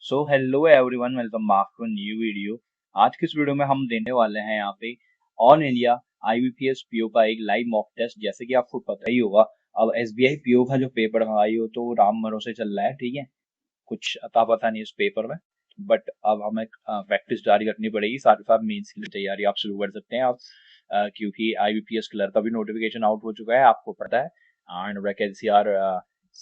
So hello everyone, welcome back to new video. आज की इस वीडियो में हम देने वाले हैं यहाँ पे ऑल इंडिया आईबीपीएस पीओ का एक लाइव मॉक टेस्ट। जैसे कि आपको पता ही होगा, अब एसबीआई पीओ का जो पेपर हमारी हो तो राम भरोसे चल रहा है। ठीक है, कुछ अता पता नहीं इस पेपर में, बट अब हमें प्रैक्टिस जारी रखनी पड़ेगी। साथ ही साथ मेंस की तैयारी आप शुरू कर सकते हैं आप, क्योंकि आईबीपीएस क्लर्क का भी नोटिफिकेशन आउट हो चुका है, आपको पता है। And vacancy are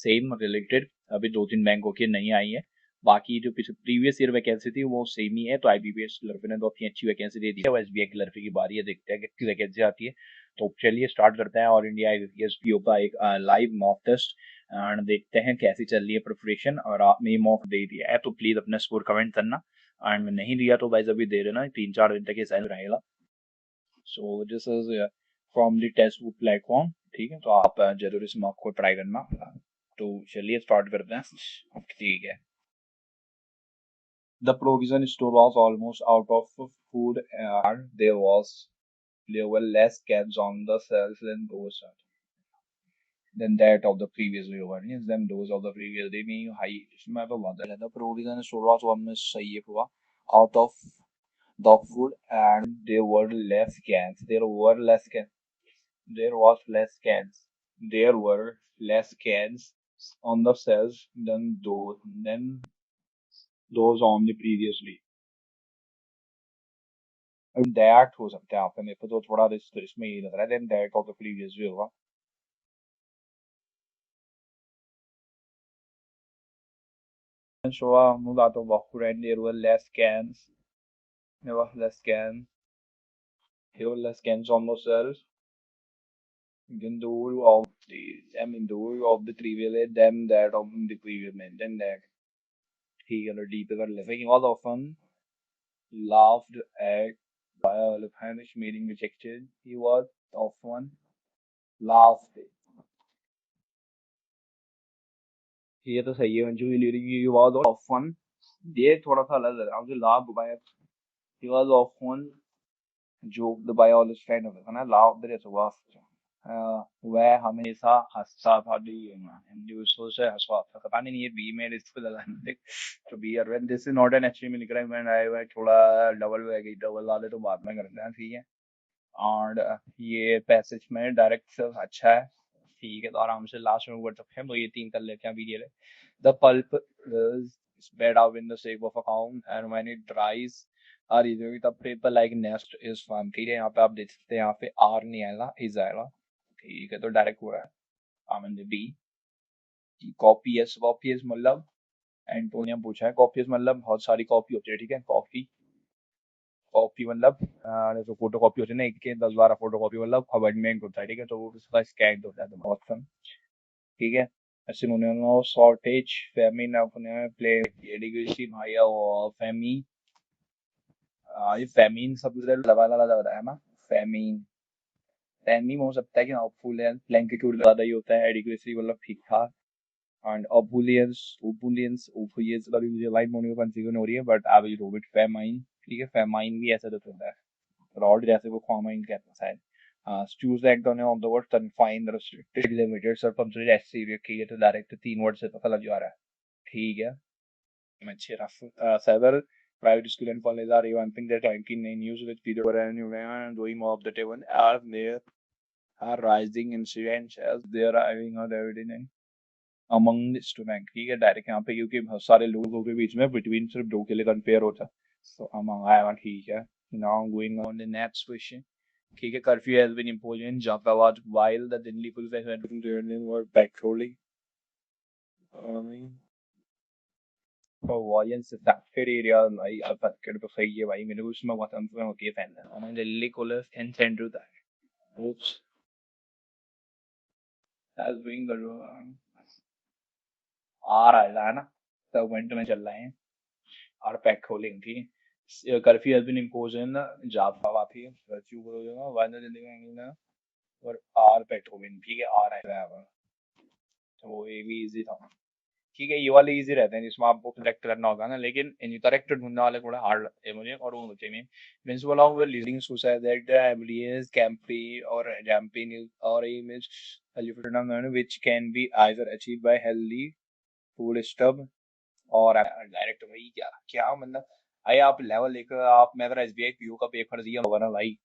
same related, अभी 2-3 बैंकों की नहीं आई है। बाकी जो प्रीवियस ईयर वैकेंसी थी वो सेम ही है। तो आईबीपीएस क्लर्क ने तो अपनी अच्छी वैकेंसी दे दी है, वो एसबीआई क्लर्क की बारी है, देखते हैं कितनी वैकेंसी आती है। तो चलिए स्टार्ट करते हैं ऑल इंडिया आईबीपीएस पीओ का एक लाइव मॉक टेस्ट एंड देखते हैं कैसी चल रही है प्रिपरेशन। और आपने ये मॉक दे दिया है तो प्लीज अपना स्कोर कमेंट करना, एंड नहीं दिया तो भाई अभी दे देना, 3-4 दिन तक ये सेल रहेगा। So this is from the Testbook platform. ठीक है, तो आप जरूर इस मॉक को ट्राई करना। तो चलिए स्टार्ट करते हैं। ठीक है। The provision store was almost out of food, and there were less cans on the shelves than that of the previous year. Than those of the previous day में high इसमें तो बहुत ज़्यादा provision store was almost सही है पूरा out of the food, and there were less cans. There was less cans. There were less cans on the shelves than those on the previously. That हो सकता है आपका, मेरे को तो थोड़ा इसमें ये लग रहा है then that of the previous भी होगा। Showa mula to Bakuren, there were less cans. There was less cans. There were less cans on the shelves. Then the whole of the whole of the previous than that of the previous man. Then that he got a deeper living. He was often laughed at by a Spanish meeting rejected. He was often laughed. ये तो सही है Manju, he was often, ये थोड़ा सा अलग लग रहा है मुझे, laughed by, he was often joked by all his friends, है ना, laughed जैसे हुआ। वह हमेशा हंसता था, दूसरों से हंसता था। पता नहीं ये बी में इसको लगाना देख, तो बी और when this is not an HTML लिख रहा है, मैं आया हुआ थोड़ा डबल हो गई, डबल वाले तो बाद में करते हैं। ठीक है, और ये पैसेज में डायरेक्ट अच्छा है। ठीक है, तो आराम से लास्ट में वर्ड सकते हैं, तो ये 3 कर लेते हैं अभी। ये the pulp is spread out in the shape of a cone, and when it dries are easily the paper like nest is formed। ठीक है, यहाँ पे आप देख सकते हैं, यहाँ पे आर नहीं आएगा, इज आएगा। ठीक है, तो डायरेक्ट हो रहा है आमन बी। कॉपीएस मतलब एंटोनियम पूछा है। कॉपीएस मतलब बहुत सारी कॉपी होती है। ठीक है, कॉपी मतलब जो फोटो कॉपी होती है ना, एक के 10-12 फोटो कॉपी मतलब अमेंडमेंट होता है। ठीक है, तो वो उसका स्कैन होता है, तो बहुत कम। ठीक है, सिनोनिम शॉर्टेज, फेमिन अपने प्ले एडिक्वेसी भाई और फेमी, ये फेमिन सब लगा लगा लग रहा है ना। फेमिन फेमिन हो सकता है कि हेल्पफुल है, प्लैंकिट्यूड ज्यादा ही होता है, एडिक्वेसी मतलब ठीक ठाक। एंड ओपुलियंस का भी मुझे लाइन मोनी में कंफ्यूजन हो रही है, but I will go with famine. ठीक है, फेमाइन भी ऐसा तो होता है, रॉड जैसे वो फार्माइन कहते हैं शायद। choose the antonym of the word confined, restricted, limited, circumscribed, exterior। ठीक है, तो डायरेक्ट 3 वर्ड से पता लग जा रहा है। ठीक है, अच्छे rough. several private school and colleges are revamping their ranking in news with video and doing more of the table are there are rising incidents as they are having a evidence among the student। ठीक है, direct यहाँ पे क्योंकि बहुत सारे लोगों के बीच में बिटवीन सिर्फ 2 के लिए कंपेयर होता है, तो हम आया। ठीक है, now going on the next question। ठीक है, curfew has been imposed in Jafawad while the Delhi police were patrolling violence affected areas। भाई affected तो सही है भाई, मेरे को उसमें बहुत कंफ्यूजन होती है फैन। हमें Delhi police can send to that oops has been the आ रहा है ना, सेगमेंट में चल रहे हैं और पेट्रोलिंग थी। Curfew has been imposed in Jafawad। ठीक है, कर्फ्यू बोलो while the Delhi और आर पेट्रोलिंग। ठीक है, आ रहा है, तो ये भी इजी था। ठीक है, ये वाले इजी रहते हैं जिसमें आपको करेक्ट करना होगा ना, लेकिन इन करेक्ट ढूंढने वाले थोड़ा हार्ड है मुझे, और वो मुझे में principle of leading suicide MDS कैंपी और जैम्पिंग और image which can be either achieved by healthy food stuff और डायरेक्ट भाई क्या क्या मतलब भाई आप लेवल लेकर आप मैं अगर एसबीआई पीओ का पेपर दिया होगा ना भाई,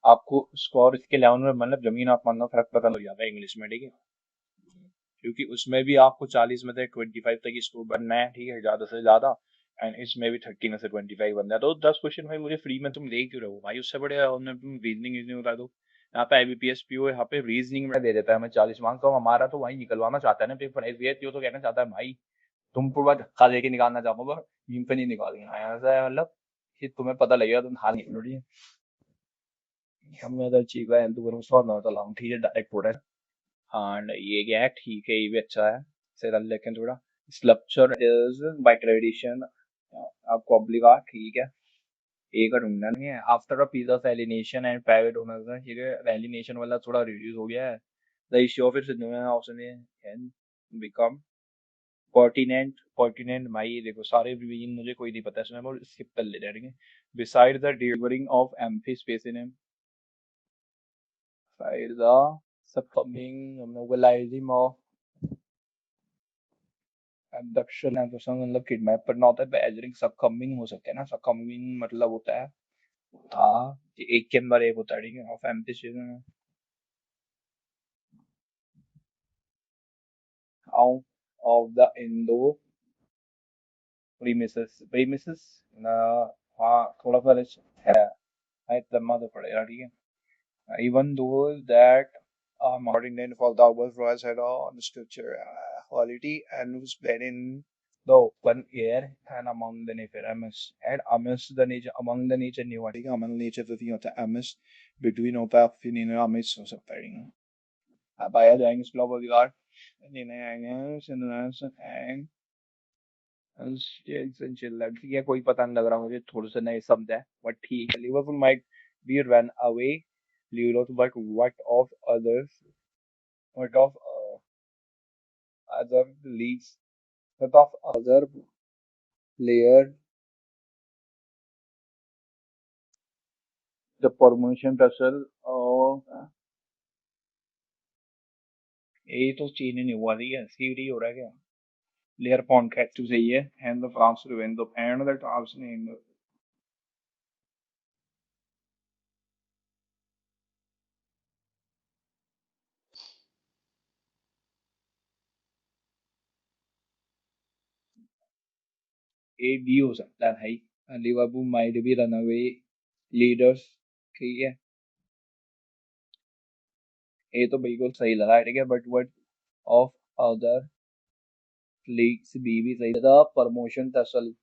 आपको स्कोर इसके लेवल में मतलब जमीन आसमान का फर्क पता लग जाता है इंग्लिश में, ठीक है। क्योंकि उसमें भी आपको 40 में से 25 तक ही स्कोर बनना है, ठीक है, ज्यादा से ज्यादा। एंड इसमें भी 30 में से 25 बनना है, तो 10 क्वेश्चन भाई मुझे फ्री में तुम दे क्यों रहे हो भाई, उससे बढ़िया उन्हें तुम रीजनिंग बता दो। यहाँ पे आईबीपीएस पीओ यहाँ पे रीजनिंग में दे देता है हमें 40 मार्क्स, तो हमारा तो वही निकलवाना चाहता है ना पेपर, एसबीआई पीओ तो कहना चाहता है भाई तुम पूरा धक्का देके निकालना चाहोगे, यूं पे नहीं निकालेंगे ऐसा है, मतलब कि तुम्हें पता लगेगा तुम हार निकल रही है। हमें तो चीज है तो सौ ना तो लाऊं, ठीक है, डायरेक्ट उड़ा। हाँ ये क्या है, ठीक है, ये भी अच्छा है, इसे कर लेते हैं थोड़ा। स्कल्पचर इज बाय ट्रेडिशन, आपको ऑब्लिगा, ठीक है, ए का ढूंढना नहीं है। After a piece of alienation and private owners, ठीक है, एलिनेशन वाला थोड़ा रिड्यूस हो गया है। The issue of its option है कैन बिकम पर्टिनेंट, पर्टिनेंट भाई देखो सारे रिवीजन मुझे कोई नहीं पता इसमें, हम स्किप कर ले जाएंगे। बिसाइड द डिलीवरिंग ऑफ एम्फी स्पेस इन बिसाइड द सबकमिंग मोबिलाइजिंग ऑफ एबडक्शन एंड मतलब किडनैप करना होता है, बेजरिंग सबकमिंग हो सकते हैं ना, सबकमिंग मतलब होता है था, एक के अंदर एक होता है, ठीक है, of empty out of the Indo premises ना, हाँ थोड़ा सा है तब तो पड़ेगा, ठीक है। Even those that are modern for the overall set on scripture quality and was spread in the open air and among the nature amidst and amidst the nature among the nature new, ठीक है, among nature तो नहीं होता amidst between होता है फिर इन amidst हो सकता है, ठीक है। अब आया जाएंगे स्लॉप ऑफ द गॉड नहीं आएंगे सिनोनिम्स एंड essential लड़की है, कोई पता नहीं लग रहा मुझे, थोड़ा सा नए शब्द है बट ठीक है। Liverpool might be run away Liverpool, but what of other leagues, what of other player, the promotion tussle ये तो चीन ही नहीं हुआ, ठीक है, सीरी हो रहा है क्या। प्लेयर पॉइंट कैच सही है, and the France to win the and the tops name A B हो सकता है भाई। लिवरपूल माइट भी रन अवे लीडर्स, ठीक है, ये तो बिल्कुल सही लगा है, ठीक है, but what of other leagues B भी सही था, प्रमोशन टसल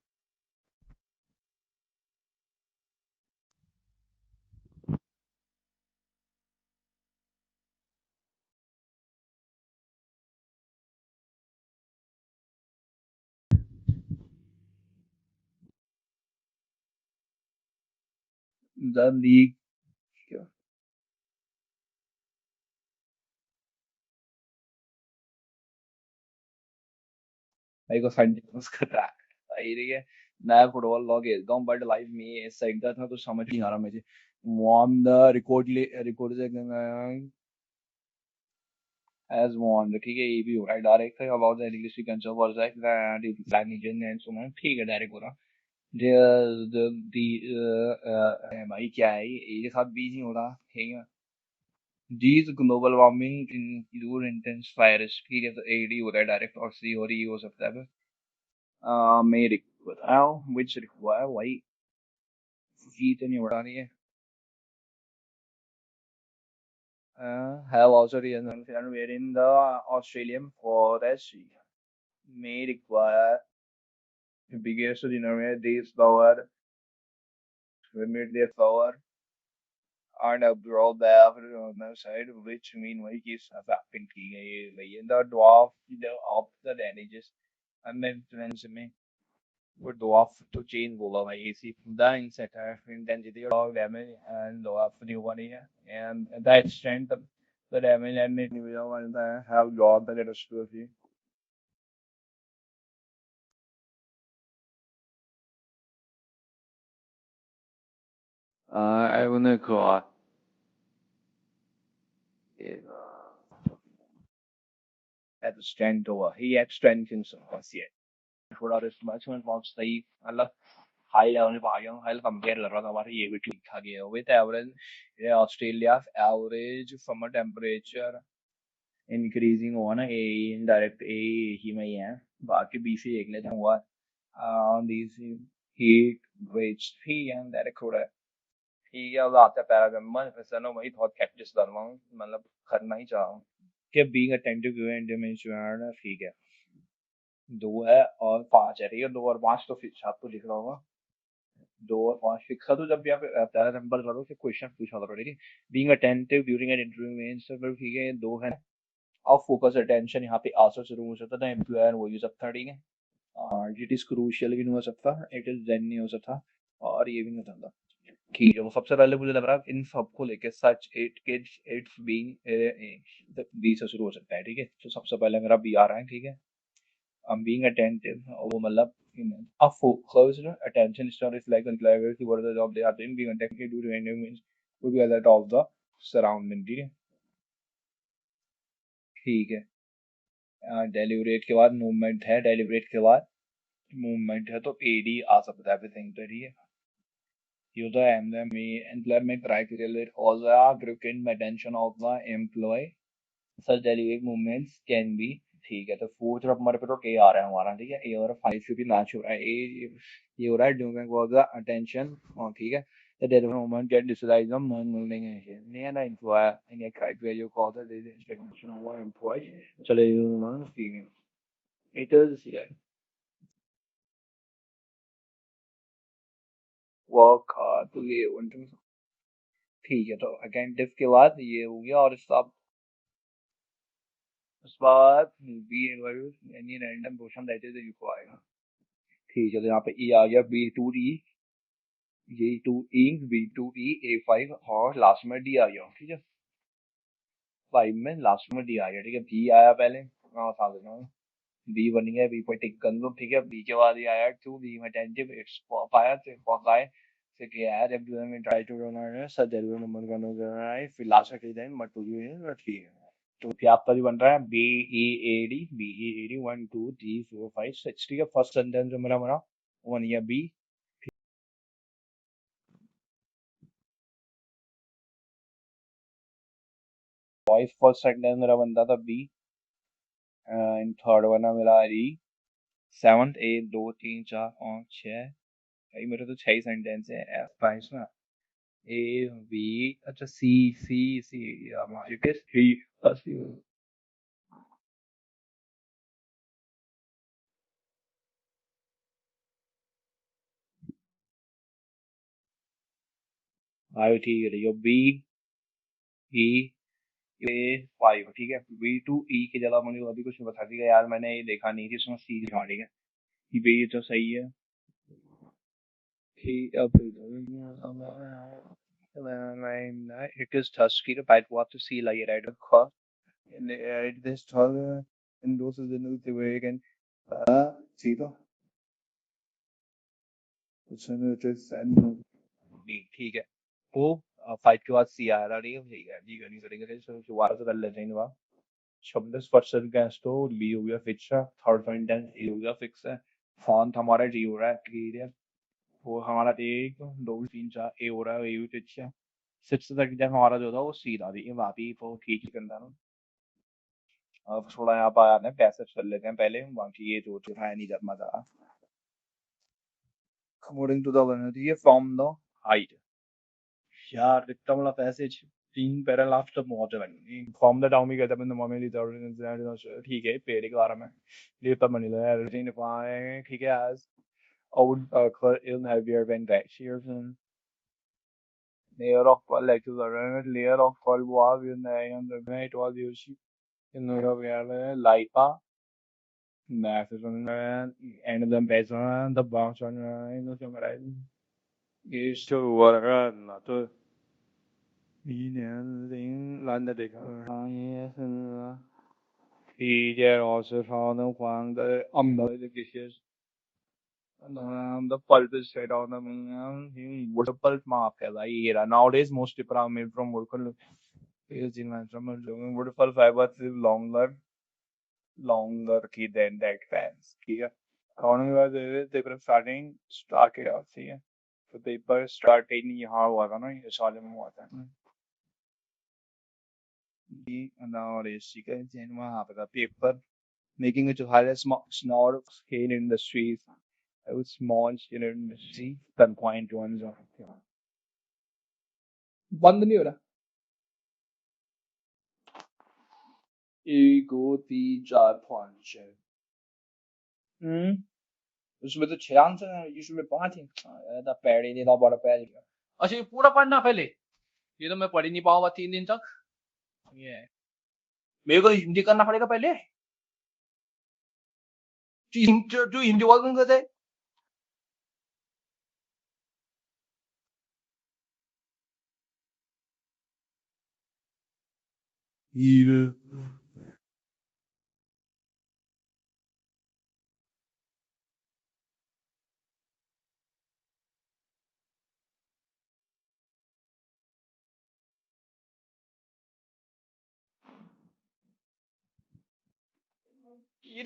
द लीग, भाई को सेंटेंस कर रहा है भाई, ठीक है। नया फुटबॉल लॉ खेलता हूँ बट लाइफ में ये साइड था तो समझ नहीं आ रहा मुझे। Won the record as won, ठीक है, ये भी हो रहा है direct about the linguistic controversy language and so on, ठीक है, डायरेक्ट हो रहा। भाई क्या है ये साथ बीच नहीं हो रहा, ठीक है। These global warming include intense fires, ठीक है, तो एडी हो रहा है डायरेक्ट, और सी और ई हो सकता है। मैं बताओ which require भाई, ई तो नहीं हो रहा, नहीं है। Have also reason wherein the Australian forest may require biggest dinner these power limit their power and absorb the effort on the side which mean वही की affecting की गई है the dwarf the of the damages and then influence में वो dwarf to change बोला भाई, इसी the insect intensity of damage and dwarf new one है and the extent of the damage and individual one have got the catastrophe। I wanna go at the stand over. He had strength in some, yes. थोड़ा risk match में बहुत सही मतलब high level पे आ गया हूँ। High compare कर रहा था हमारा ये भी ठीक आ गया with average Australia average summer temperature increasing हुआ ना ए इनडायरेक्ट ए ही में ही है बाकी बी से देख लेते हैं हुआ दिस हीट वेज थी एंड डायरेक्ट हो रहा है ठीक है। अब आता है पैरागम्बन फिर से ना वही बहुत प्रैक्टिस कर रहा हूँ मतलब करना ही चाह रहा हूँ कि बीइंग अटेंटिव एंड डिमेंशन ठीक है 2 है और 5 है ठीक है 2 और 5 तो फिर छाप तो लिख रहा होगा 2 और 5 फिक्स कर दो जब भी आप पहला नंबर करो कि क्वेश्चन पूछा करो ठीक है being attentive during an interview means ठीक है 2 है और फोकस अटेंशन यहाँ पे आंसर शुरू हो सकता था एम्प्लॉयर वो यूज सकता ठीक है इट इज क्रूशियल भी नहीं हो सकता इट इज देन नहीं हो सकता और ये भी नहीं हो सकता ठीक है वो सबसे पहले मुझे लग रहा है इन सबको लेके such it kids its being B से शुरू हो सकता है ठीक है तो सबसे पहले मेरा बी आ रहा है ठीक है I'm being attentive वो मतलब a focused attention star is like employers की what the job they are doing being attentive to random means to be alert of the surrounding ठीक है डेलिब्रेट के बाद मूवमेंट है डेलिब्रेट के बाद मूवमेंट है तो एडी आ सकता है एवरीथिंग तो ठीक है use the employment criteria that also grip attention of the employee such deliberate movements can be ठीक है तो फोर्थ नंबर पे तो ए आ रहा है हमारा ठीक है ए और 5 से भी मैच हो रहा है ए ये हो रहा है ड्यूरिंग वाज द अटेंशन और ठीक है the deliberate movement get digitalized on moving near the employer in a criteria you call the instruction of one employee चलो ये it is yeah work hard तो ये ठीक है तो अटेंटिव के बाद ये हो गया और उस बाद be any random question that is required ठीक है तो यहाँ पे ई आ गया बी टू ई ये टू ई बी टू ई ए 5 और लास्ट में डी आ गया ठीक है 5 में लास्ट में डी आ गया ठीक है बी आया पहले हाँ साथ में बी बन गया बी पर टिक कर लो ठीक है बी के बाद ये आया टू बी में अटेंटिव इट्स पॉप आया तो पॉप आए से क्या है जब मैं ट्राई टू रन है सर डेलिवर नंबर का नजर आए फिर लास्ट के देन मत टू ये ठीक है तो क्या आपका भी बन रहा है बी ई ए डी 1 2 3 4 5 6 ठीक है फर्स्ट सेंटेंस जो मेरा बना वन या बी वॉइस फर्स्ट सेंटेंस मेरा बनता था बी एंड थर्ड बना मेरा डी सेवंथ ए 2 3 4 5 6 भाई मेरे तो 6 सेंटेंस है एफ 5 में ए बी अच्छा सी सी सी हमारे के सी सी आयो ठीक है यो बी ई ए 5 ठीक है बी टू ई की जगह मुझे अभी कुछ बता दिया यार मैंने ये देखा नहीं थी इसमें सी लिखा ठीक है ये तो सही है ठीक अब it is Tusky to bite what to see like right across and this taller and those is the news the way again see तो उसने तो सेंड ठीक है वो फाइट के बाद सी आ रहा है ठीक है नहीं करेंगे तो दोबारा से कर लेते हैं इनका 26% गैस तो ली हो गया फिक्स है थर्ड सेंटेंस ए हो गया फिक्स है फॉन्ट हमारा जी हो रहा है क्लियर है वो हमारा एक दो तीन चार ए हो रहा है ए भी फिक्स है सिक्स तक जब हमारा जो था वो सी था ये वापी वो ठीक ही करना है अब थोड़ा यहाँ पर आने पैसे चल लेते हैं पहले बाकी ये जो है नहीं जब मजा according to the vanity from the height यार इतना बड़ा पैसेज 3 पैराग्राफ तक बहुत है फ्रॉम द टाउन भी कहता है द मोमेंट इज ठीक है पेड़ के बारे में ये तब बनी है एवरीथिंग फाइन ठीक है as old in heavier than glaciers and layer of like the layer of cold was in the night was used in the light masses and the base on the bounce on the summarize is to what not to 一年零蓝的这个行业是 이제 사는 광대 엄마의 기시스 the pulp is straight on the wood pulp mafia era nowadays most people are made from wood pulp is in from wood pulp fiber is longer than that fans ठीक है accounting वाले paper starting start किया ठीक है, तो paper starting यहाँ हुआ था ना, ये साल में हुआ था और इसी का वहाँ पे था paper making it to highlight small scale industries. I would small scale industry 10.1 बंद नहीं हो रहा। 1 2 3 4 5 6 उसमें तो 6 आंसर है, इसमें 5 है। ऐसा पढ़ ही नहीं था, बड़ा पढ़ गया। अच्छा ये पूरा पढ़ना पहले, ये तो मैं पढ़ ही नहीं पाऊंगा 3 दिन तक। ये है, मेरे को हिंदी करना पड़ेगा पहले। तू हिंदी बोल कौन कहते? ये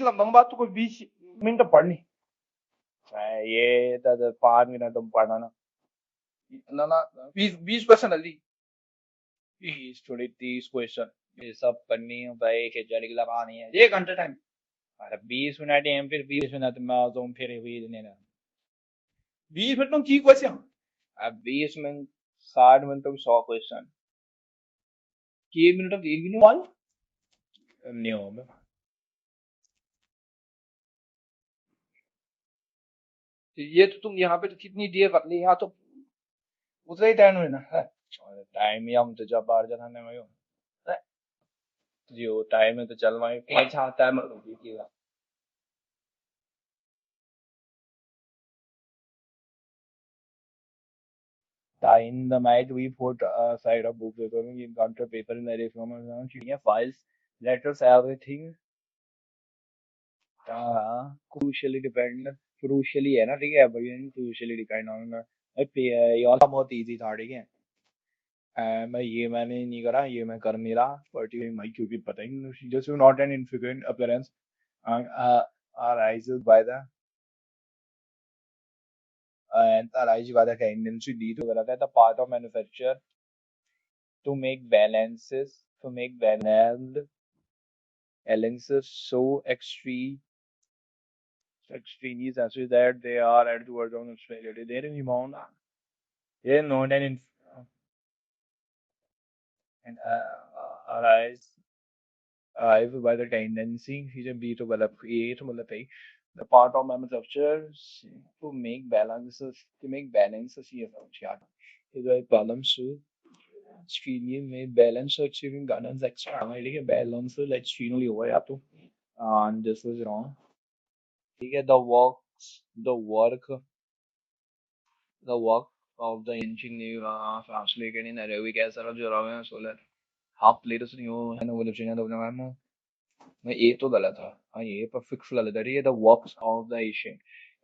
लंबा बात तो कोई 20 मिनट पढ़नी। ये तो 5 मिनट तुम पढ़ना ना। ना ना 20 क्वेश्चन हल्दी, 20 थोड़ी 30 क्वेश्चन ये सब करनी है भाई, खिचड़ी की लगानी है 1 घंटे टाइम। अरे 20 मिनट है, फिर 20 मिनट में तुम फिर भी नहीं ना 20 मिनट तुम की क्वेश्चन। अब 20 मिनट 60 मिनट तुम 100 क्वेश्चन की 1 मिनट तक एक भी नहीं मालूम नहीं हो मैं। ये तो तुम यहाँ पे तो कितनी देर कर ली, यहाँ तो उतना ही टाइम है ना। टाइम ही हम तो जब बाहर जाना नहीं हो जो टाइम है तो चल वहीं अच्छा टाइम की in the night we put a side of book paper we got the paper in the array from our files letters everything crucially dependent crucially है ना ठीक है भाई crucially depend on ये वाला बहुत easy था ठीक है। मैंने नहीं करा, ये मैं कर नहीं रहा पर्टिकुलर माई क्योंकि पता ही नहीं just not an infrequent appearance arises by the and arises by the tendency D to गलत है the part of manufacture to make balances to make balanced balances so extraneous as that they are at the word on Australia. They didn't amount. They not an and arise arrive by the tendency he can be to develop create मतलब है the part of manufacture to make balances ये सब यार ये जो balance extreme में balance achieving balance extra ठीक है balance extremely हुआ या तो and this was wrong ठीक है the work of the engineer translated in Arabic as a Jarabian solar half latest new and evolution of the mammal मैं ये तो गलत था हाँ ये पर फिक्स गलत है ये the works of the Asian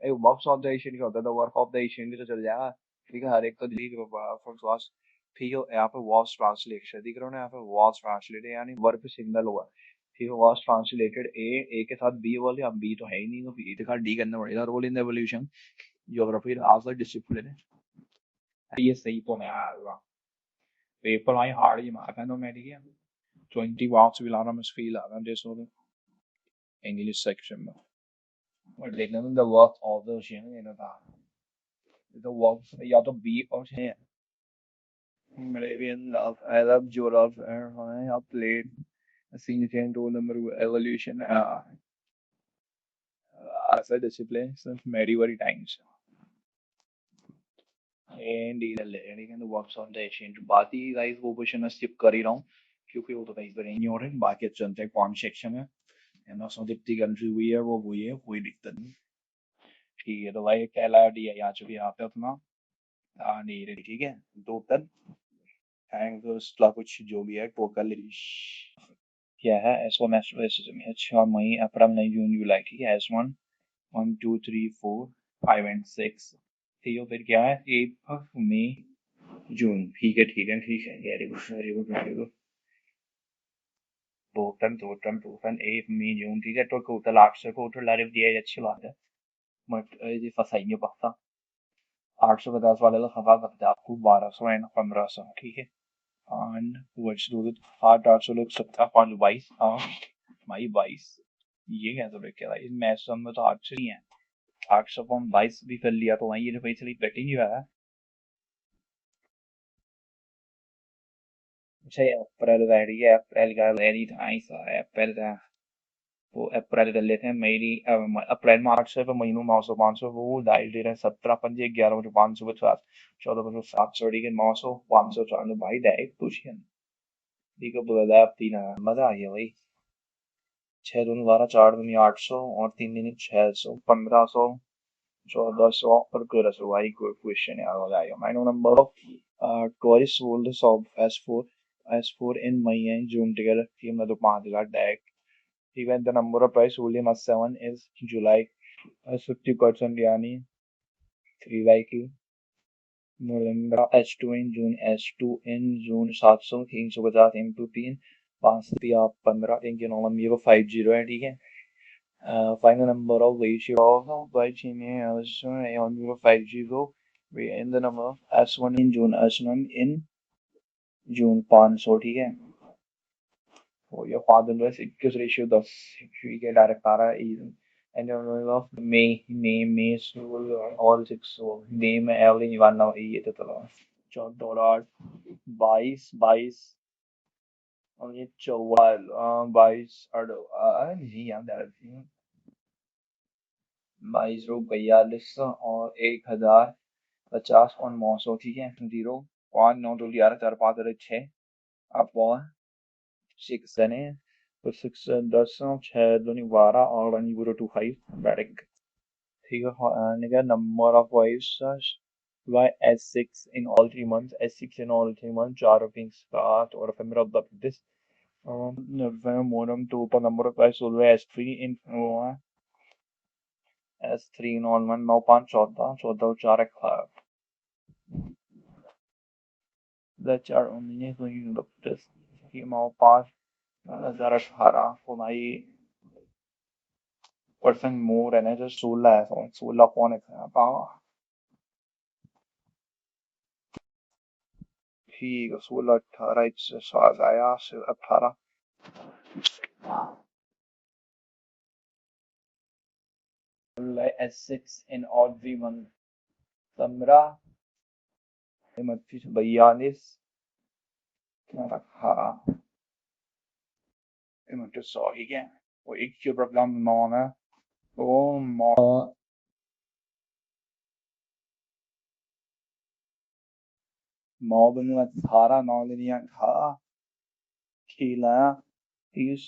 ये वर्क्स ऑफ द एशियन क्या होता है the work of the Asian भी तो चल जाएगा ठीक है हर एक तो दिख फर्स्ट वास फिर यहाँ पे वॉस ट्रांसलेशन दिख रहा है ना यहाँ पे वॉस ट्रांसलेटेड यानी वर्ब सिंगल हुआ फिर वॉस ट्रांसलेटेड ए के साथ बी बोले अब बी तो है ही नहीं तो ए के साथ डी करना पड़ेगा role in the evolution geography आज का डिसिप्लिन है ये सही तो नहीं आ रहा पेपर आई हार्ड ही मारना तो मैं ठीक है 20 marks will almost feel this one English section में और देखने में the work of the ocean ये ना था the work या तो B और C है Meridian love I love your love I have played a significant role in the evolution as a discipline since medieval times and the works on the ancient बाकी guys वो question मैं skip कर ही रहा हूँ क्योंकि वो तो कहीं पर नहीं हो रहे बाकी चलते हैं कौन सेक्शन में जितनी कंट्री हुई है वो हुई है कोई दिक्कत नहीं ठीक है तो भाई कहला दिया यहाँ चुकी यहाँ पे अपना नहीं रेडी ठीक है दो तन थैंक कुछ जो भी है टोटल क्या है S1 एस्ट्रोसिज्म है 6 मई अप्रैल मई जून जुलाई ठीक है S1 1 2 3 4 5 एंड 6 ठीक है फिर क्या है अप्रैल मई जून ठीक है very good very good very good total 1 मई जून ठीक है तो टोटल 800 टोटल लाइव दिया है अच्छी बात है ये फसाएंगे पक्का। 850 वाले तो खफा करते हैं आपको 1200 एंड 1500, ठीक है। एंड व्हाट्स डू विद 800 लोग 17.22, हाँ भाई 22, ये कैसे ब्रेक किया भाई, मैच में तो 800 ही है, 800.22 भी कर लिया तो भाई ये तो भाई चली बेटिंग ही है। अच्छा ये अप्रैल का है, अप्रैल का वेरी नाइस है, अप्रैल का वो अप्रैल कर लेते हैं। मेरी अप्रैल में 800 पे महीनों 900 500 वो डाल दे रहे हैं, 17 पंजे 11 बजे 500 50 14 बजे 700 ठीक है, 900 500 400 भाई डायरेक्ट तुझे ठीक है बोला अब 3 मजा आ गया भाई। 6 दूनी 12 4 दूनी 800 और 3 दूनी 600 1500 1400 और 1300 भाई कोई क्वेश्चन यार मजा आएगा। माइनो नंबर ऑफ टॉरिस world of S4 in May and June together team में तो 5000 direct. Even the number of price volume as 7 is July as 50% यानी 3 like November H2 in June H2 in June 700 350 into 3 5 आप 15 इनके normal ये को 50 है ठीक है। Final number of ratio of by Gmail on 5G go in the number S1 in June S1 in June 500 ठीक है। तो ये फादर 21 रेशियो 10 ठीक है डायरेक्ट आ रहा है। and of May all 6 May में एवरी निवारना ये तो चलो $14 22 और ये 44 22 नहीं यार डायरेक्ट 22 रो 42 और 1050 और 900 ठीक है। 0 5 9 तो 11 4 5 6 अब और 6 है तो 6 10 6 दूनी 12 और 1 0 2 5 डायरेक्ट ठीक है। निकल number of wives by S6 in all 3 months, S6 in all 3 months, 4 of things start or ephemeral of this. Modem 2 पर number of guys always S3 in S3 in all 1 9 5 14 14 4 18 the 4 only so you look this कि 9 5 2018 को भाई percent more है ना जो 16 है 16 कौन है ठीक है 16 18 इससे स्वाद आया से 18 S6 in all 3 months 15 29 42 18 29 ठीक है। वो एक के प्रोग्राम में मौन है वो मॉब में 18 9 लिनिया 18 खेला 30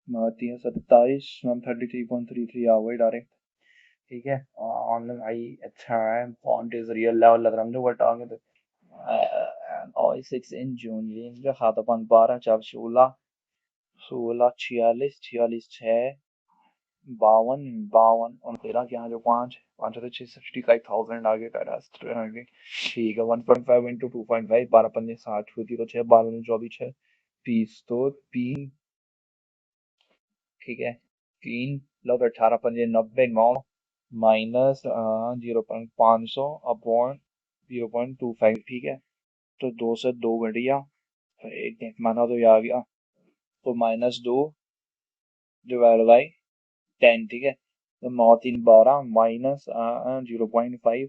30 27 133.33 आवर डायरेक्ट ठीक है। ऑनलाइन आई अच्छा है फॉन्ट इज रियल लेवल लग रहा है मुझे बट आगे तो और 6 इन जून ये इनका खाता 12 4 16 16 46 46 6 52 52 और 13 के यहाँ जो 5 5 तो 65,000 आगे का रास्ते आगे ठीक है। 1.5 इंटू 2.5 12 पंजे 60 होती तो 6 12 में 24 6 30 तो 3 ठीक है 3 लग 18 पंजे 90 9 माइनस 0.500 अपॉन 0.25 ठीक है। तो 2 से 2 घट गया एक माना तो ये आ गया तो -2 डिवाइड बाई 10 ठीक है। तो 9 3 12 माइनस 0.5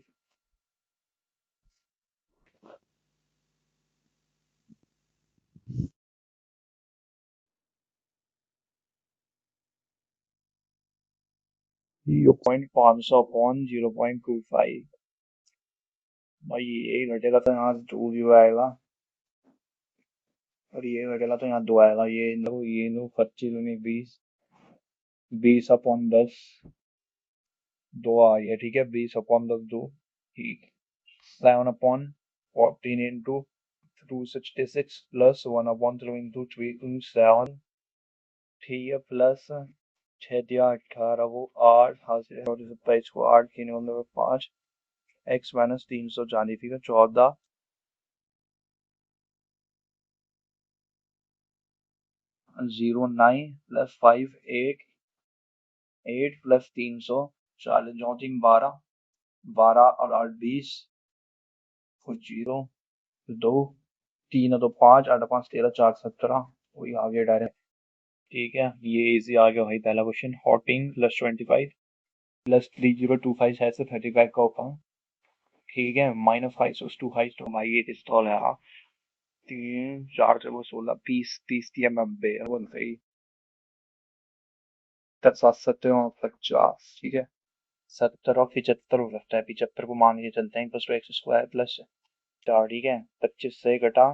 0.500 अपॉन 0.25 भाई ये घटेगा तो यहाँ 2 0 आएगा और ये घटेगा तो यहाँ 2 आएगा। ये लो 25 दूनी 20 20 अपॉन 10 2 आ गया ठीक है। 20 अपॉन 10 2 ठीक 7 upon 14 into 266 plus 1 upon 3 into 3 ठीक है प्लस 6 दिया 18 वो 8 हासिल 27 को 8 की 5 x माइनस 340 ठीक है 14 09 प्लस 5 8 8 प्लस 300 40 9 3 12 12 और 8 20 फिर 0 2 3 और 2 5 8 5 13 4 17 वही आ गया डायरेक्ट। ठीक है, ये इजी आ गया भाई पहला क्वेश्चन। 14 + 25 + 3025 है से 35 का ऊपर। ठीक है, -5 + 2 5 तो भाई ये पिस्तौल है। 3 4 से वो 16 20 30 3 90 वन सही। 7 7 50। ठीक है, 70 और 75 हो सकता है। 75 को मान के चलते हैं +2x² + 4। ठीक है, 25 से घटा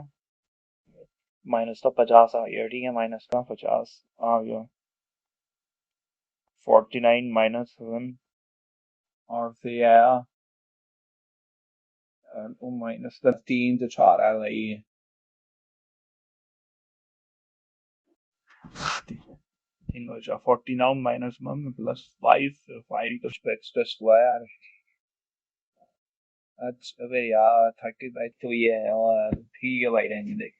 माइनस का 50 आ गया। ठीक है, माइनस का 50 आ गया। 49 - 1 और फिर आया -3 तो 4 आ भाई। 49 - 1 + 5 5 तो x²। अच्छा भाई यार 35 तो ये है। और ठीक है भाई, रहने दे।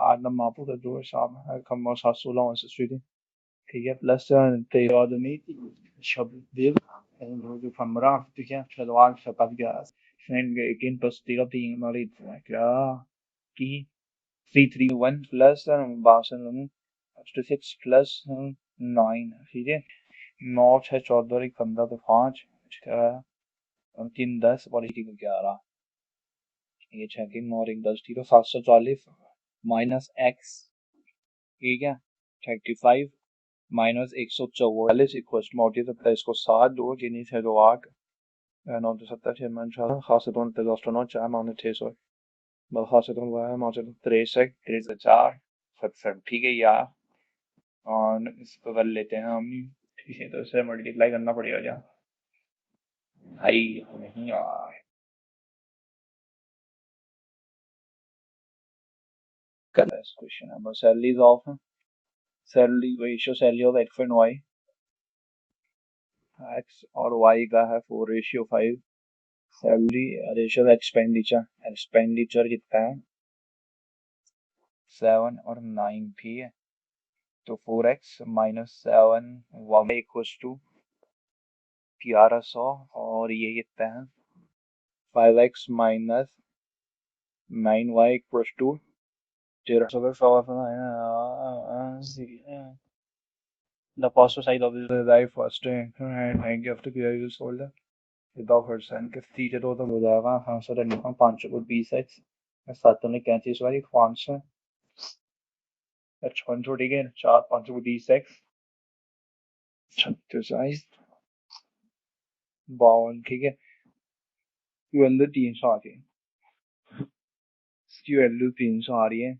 Adam på det då sam här kan man ha så långt så studie. ठीक है, प्लस 13 आदमी शब्द en roju famra ठीक है, शलवार शपथ गया फ्रेंड 18 + 13 3 हमारी क्या की 331 + 62 66 + 9। ठीक है, 9 6 14 1 15 तो 5 3 10 और 1 11। ये 6 की 9 1 10 0 740 -x। ठीक है, 35 -144 इक्वल्स मोटी तो प्लस को 7 2 जिन्हीं से 2 8 9 तो 70 6 मन 4 खास तो 10 9 4 माने 600 बल खास तो वह माने 63 63 4 70। ठीक है यार, और इसको कर लेते हैं हम। ठीक है, तो इसे मल्टीप्लाई करना पड़ेगा क्या भाई? नहीं यार, कर क्वेश्चन है बस। Salaries of salary ratio salary of X and Y. X और वाई का है 4:5। सैलरी रेशियो एक्सपेंडिचर एक्सपेंडिचर कितना है 7 और 9। ठीक है, तो 4x - 7 वाई इक्वल्स टू 1100 और ये कितना है 5x - 9y equals to 1300। The cost side of the die first and you have to clear your shoulder without percent के सीधे तो हो जाएगा। हाँ सर, 500 को 20x 7 ने 35 वाली 500 56। ठीक है, 4 500 को 20x 36 52। ठीक है, की वैल्यू 300 आ रही है। इसकी वैल्यू 300 आ रही है,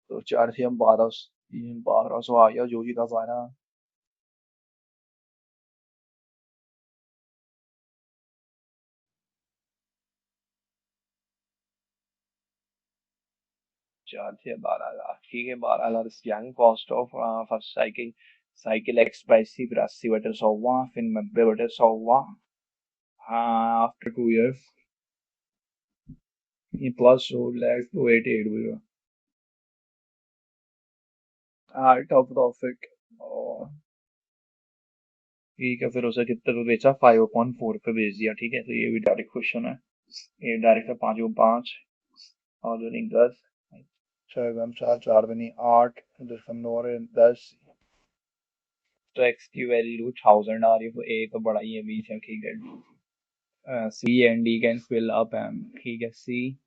तो 4 से हम 1200 आ गया जो जी का 12। चार से 12,000। ठीक है, 12,000 यंग cost of first cycle cycle X by C 82/100 फिर 90/100 आफ्टर 2 years प्लस 288 हुआ आर्ट ऑफ प्रॉफिट। और ठीक है, फिर उसे कितने पे बेचा 5/4 पे बेच दिया। ठीक है, तो ये भी डायरेक्ट क्वेश्चन है। ये डायरेक्ट है 5/5 और 10 6 4 4 बनी 8 10 तो एक्स की वैल्यू 1000 आ रही है। तो ए तो बड़ा ही है, बीच है। ठीक है, सी and D can fill up M. ठीक है, सी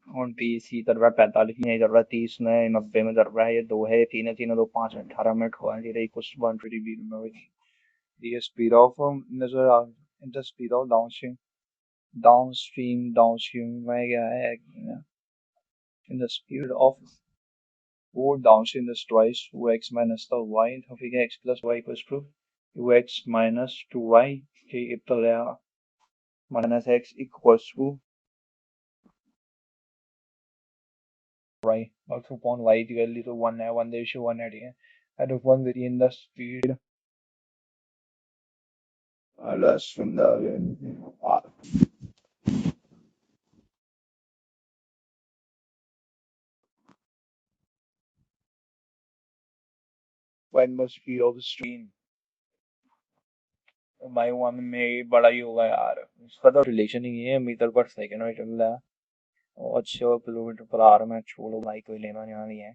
और बी। सी चल रहा है 45 में, चल रहा है 30 में, 90 में चल रहा है। ये 2 है, 3 है, 3 है 2 5 18 मिनट हुआ है। इक्वल्स 120 बी में the speed of the speed of downstream में क्या है in the speed of वो downstream is twice 2x minus the y। तो फिर x plus y equals to 2x minus 2y। ठीक है, तो minus x equals to y और 2.y की वैल्यू तो 1 है, 1:1 है। ठीक है, and if 1 vary in the speed less from the when must be of stream my one में बड़ा ही होगा यार उसका तो रिलेशन ही है मीटर पर सेकंड में चल रहा है और 6 किलोमीटर पर आवर में छोड़ो भाई कोई लेना नहीं है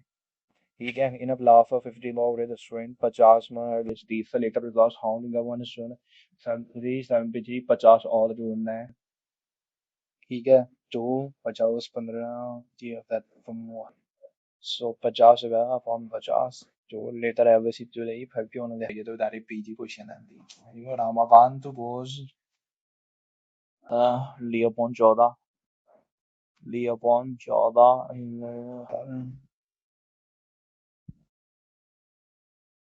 ठीक है इन लाफ 50 लॉ रेड स्टूडेंट 50 में 30 से लेकर 50 हाउंड का वन स्टूडेंट 73 50 और जोड़ना है ठीक है तो 50 15 ये होता है फ्रॉम 1 सो 50 है अपॉन 50 जो लेटर एवरेज जो ले 50 होने चाहिए तो डायरेक्ट पीजी क्वेश्चन है ये रामाबान तो बोझ ली अपॉन 14 ली अपॉन 14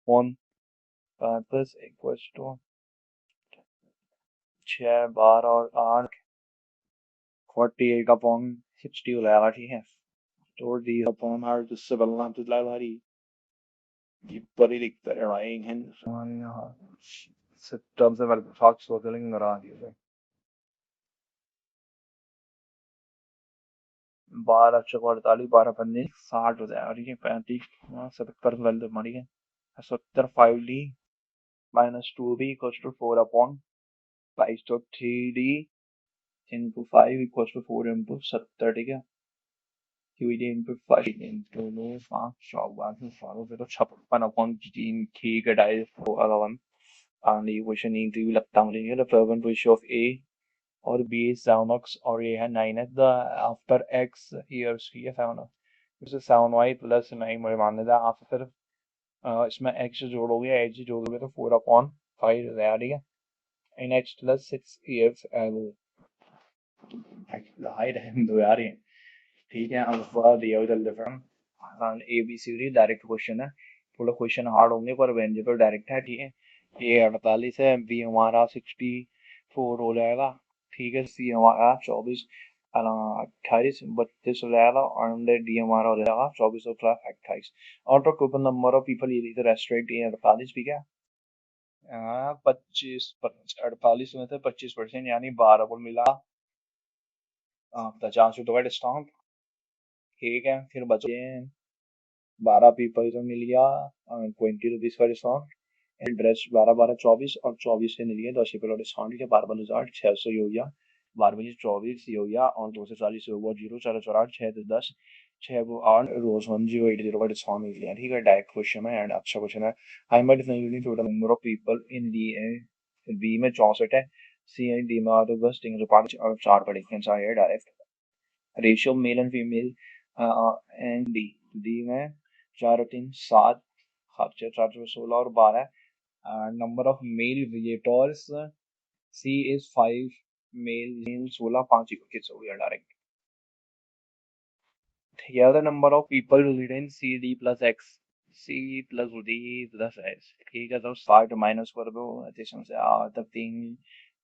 1 35 इक्वल्स टू 6 12 और 8 48 अपॉन 60 हो जाएगा ठीक है तो डी अपॉन आर जिससे बलना तो ला रही ये बड़ी दिखता है राइंग है यहाँ सिस्टम से वेल फॉक्स सोचलिंग करा दिया 12 चौक 48 12 15 60 हो जाएगा ठीक है 35 77 वेल तो मरी है 70 5 D minus 2 B equals to 4 upon 5 तो 3 D into 5 equals to 4 into 70 ठीक है QED into 5 into 5 4 फिर तो 56 अपॉन 3 ठीक है डाइस 11 and equation E भी लगता मुझे ये the fervent ratio of A और B is 7x और ये है 9x the after x years ठीक है 7x जैसे 7y plus 9 मुझे मान लेता आप फिर इसमें x जोड़ोगे h जोड़ोगे तो 4 अपॉन 5 हो जाएगा ठीक है in x plus 6 years high रहने दो यार ये ठीक है अब दिया हुआ जल्दी from A B C D direct question है थोड़ा क्वेश्चन हार्ड होंगे पर वेंजे तो डायरेक्ट है ठीक है ए 48 है बी हमारा 64 हो जाएगा ठीक है सी हमारा 24 28 32 हो जाएगा और डी हमारा हो जाएगा 24 और 28 और तो टोटल नंबर ऑफ पीपल ये इधर रेस्टोरेंट ए 48 ठीक है 25 48 में से 25% यानी 12 को मिला 50 रुपये का डिस्काउंट ठीक है फिर बचे 12 पीपल तो मिल गया 20 रुपीज का डिस्काउंट ड्रेस 12 12 24 और 24 से मिल गया 10 रुपये का डिस्काउंट ठीक है 12 12 600 हो गया 12 24 ये हो गया और 2 से 40 हो गया 0 4 4 8 6 10 6 वो 8 रोज 1080 का डिस्काउंट मिल गया ठीक है डायरेक्ट क्वेश्चन है एंड अच्छा क्वेश्चन है आई माइट नहीं total number of people in D B में 64 है सी एंड डी में तो बस 3 5 और 4 पड़े आंसर है direct ratio male and female and D में 4 और 3 7 खर्चे 4 16 और 12 number of male visitors C is 5 male 16 5 21 हो गया direct here the number of people resident in C D plus X C plus D plus S ठीक है तो 60 minus कर दो एडिशन से तब 3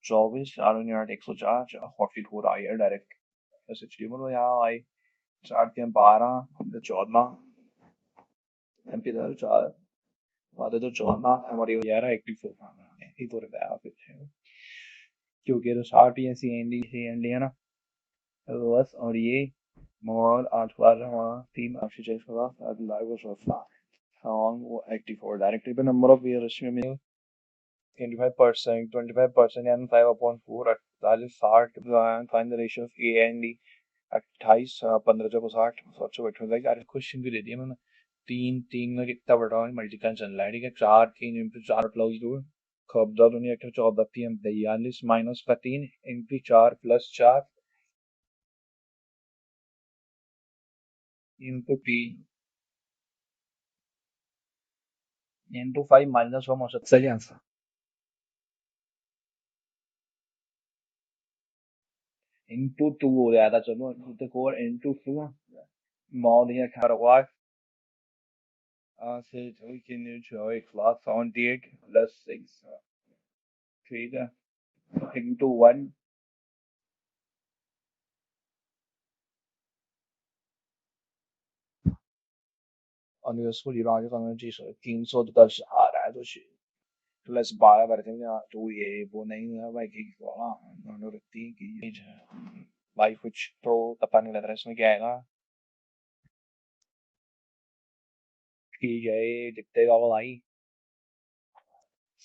24 4 यूनिट 104 44 आ गया डायरेक्ट ऐसे चीज बोलो यार आई 4 3 12 14 एमपी 4 वादे तो 14 हमारी यार 84 ही तो रहता है फिर क्योंकि तो 60 ही सी एन डी है ना बस और ये मोर 8 बार हमारा 3 आपसे चेक होगा आज लाइव और सोफा सॉन्ग वो 84 directly pay number of years में 25% यानी 5/4 48 60 find the ratio of A and D 28 15 को 60 सबसे बैठे लाइक यार क्वेश्चन भी दे दिया मैंने 3 3 में कितना बढ़ा है मल्टीप्लाई चल रहा है ठीक है 4 3 into 4 प्लस 2 खबदा दुनिया के 14 पीएम 42 माइनस का 3 into 4 plus 4 into p into 5 minus 1 हो सकता है आंसर into 2 हो जाता चलो into 4 into 2 मॉड या खा रहा से we can enjoy class 78 plus 6 ठीक है into 1 और ये उसको जीरो आगे समझ चीज 310 आ रहा है तो प्लस 12 करेंगे तो ये वो नहीं है भाई की वाला उन्होंने रखती की भाई कुछ तो पता नहीं लग रहा है इसमें क्या आएगा ठीक है दिखते का भाई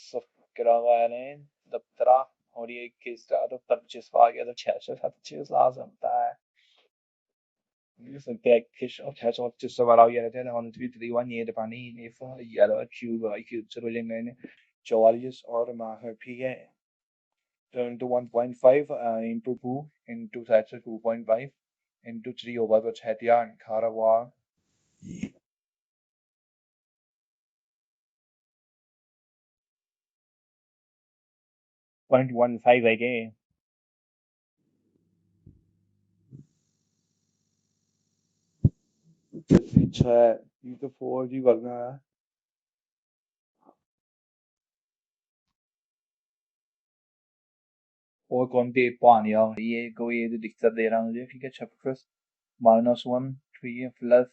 सब्सक्राइब दफ्तरा और ये किसका तो 25 आ गया तो 626 आ सकता है।626 varau yerete on 331 ये पानी ये यार क्यूब क्यूब से बोले मैंने 44 और माह भी है तो into 1.5 into 2 into 2.5 into 3 over तो 6 यार 18 हुआ 0.15 है के अच्छा ये तो 4G करना है और कौन पे पानी आ ये कोई ये दिक्कत दे रहा मुझे ठीक है 26 -1 3 प्लस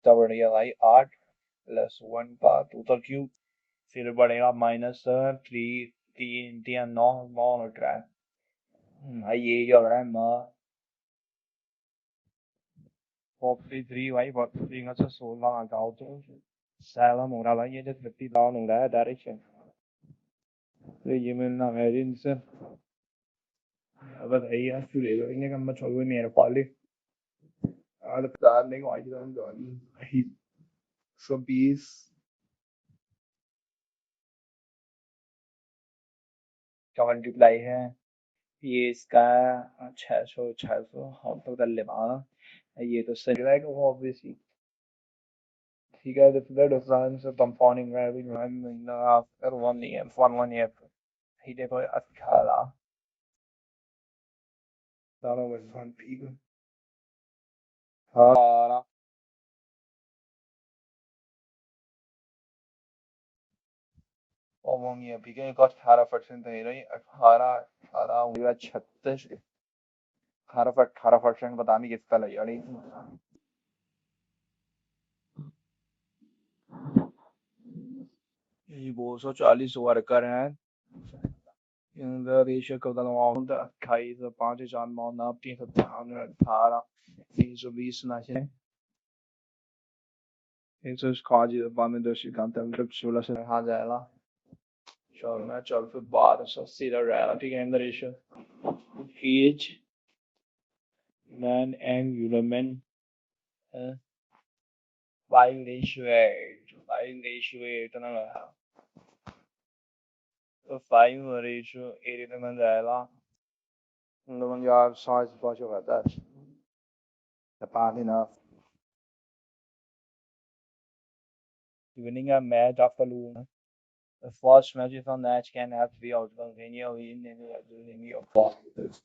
तब बढ़िया भाई 8 प्लस 1 का टोटल क्यूब फिर बढ़ेगा -3 3 3 9 9 लग रहा है भाई ये क्या हो रहा है माँ 43 भाई 43 का 16 हटाओ तो सैलम हो रहा भाई ये जो 50 डाउन हो रहा है डायरेक्शन तो ये मिलना है इनसे अब बताइए यार फिर इन्हें कम छोड़ हुए मेरे पाले आज बता नहीं को आज तो 120 का मल्टीप्लाई है ये इसका 600 हम तो कर ले पाना ये तो सही रहेगा वो ऑब्वियसली ठीक है the difference of compounding having one after 1 year 1 year he did a kala that was one people kala और वो ये भी के 18% दे रही 18 हुआ 36 18% पता नहीं किसका लग यानी ये 240 वर्कर हैं the ratio of the amount अट्ठाईस 5 amount ना 318 320 ना 180 में 2 मतलब 16 से कहा जाएगा चल मैं चल फिर 1280 रहेगा ठीक है in the ratio age man and woman buying ratio 8 इतना रहा तो 5 ratio 8 में जाएगा मतलब यार size बहुत हो रहता है about enough winning a match after losing the first match is on match can have 3 outcomes any of in any of positive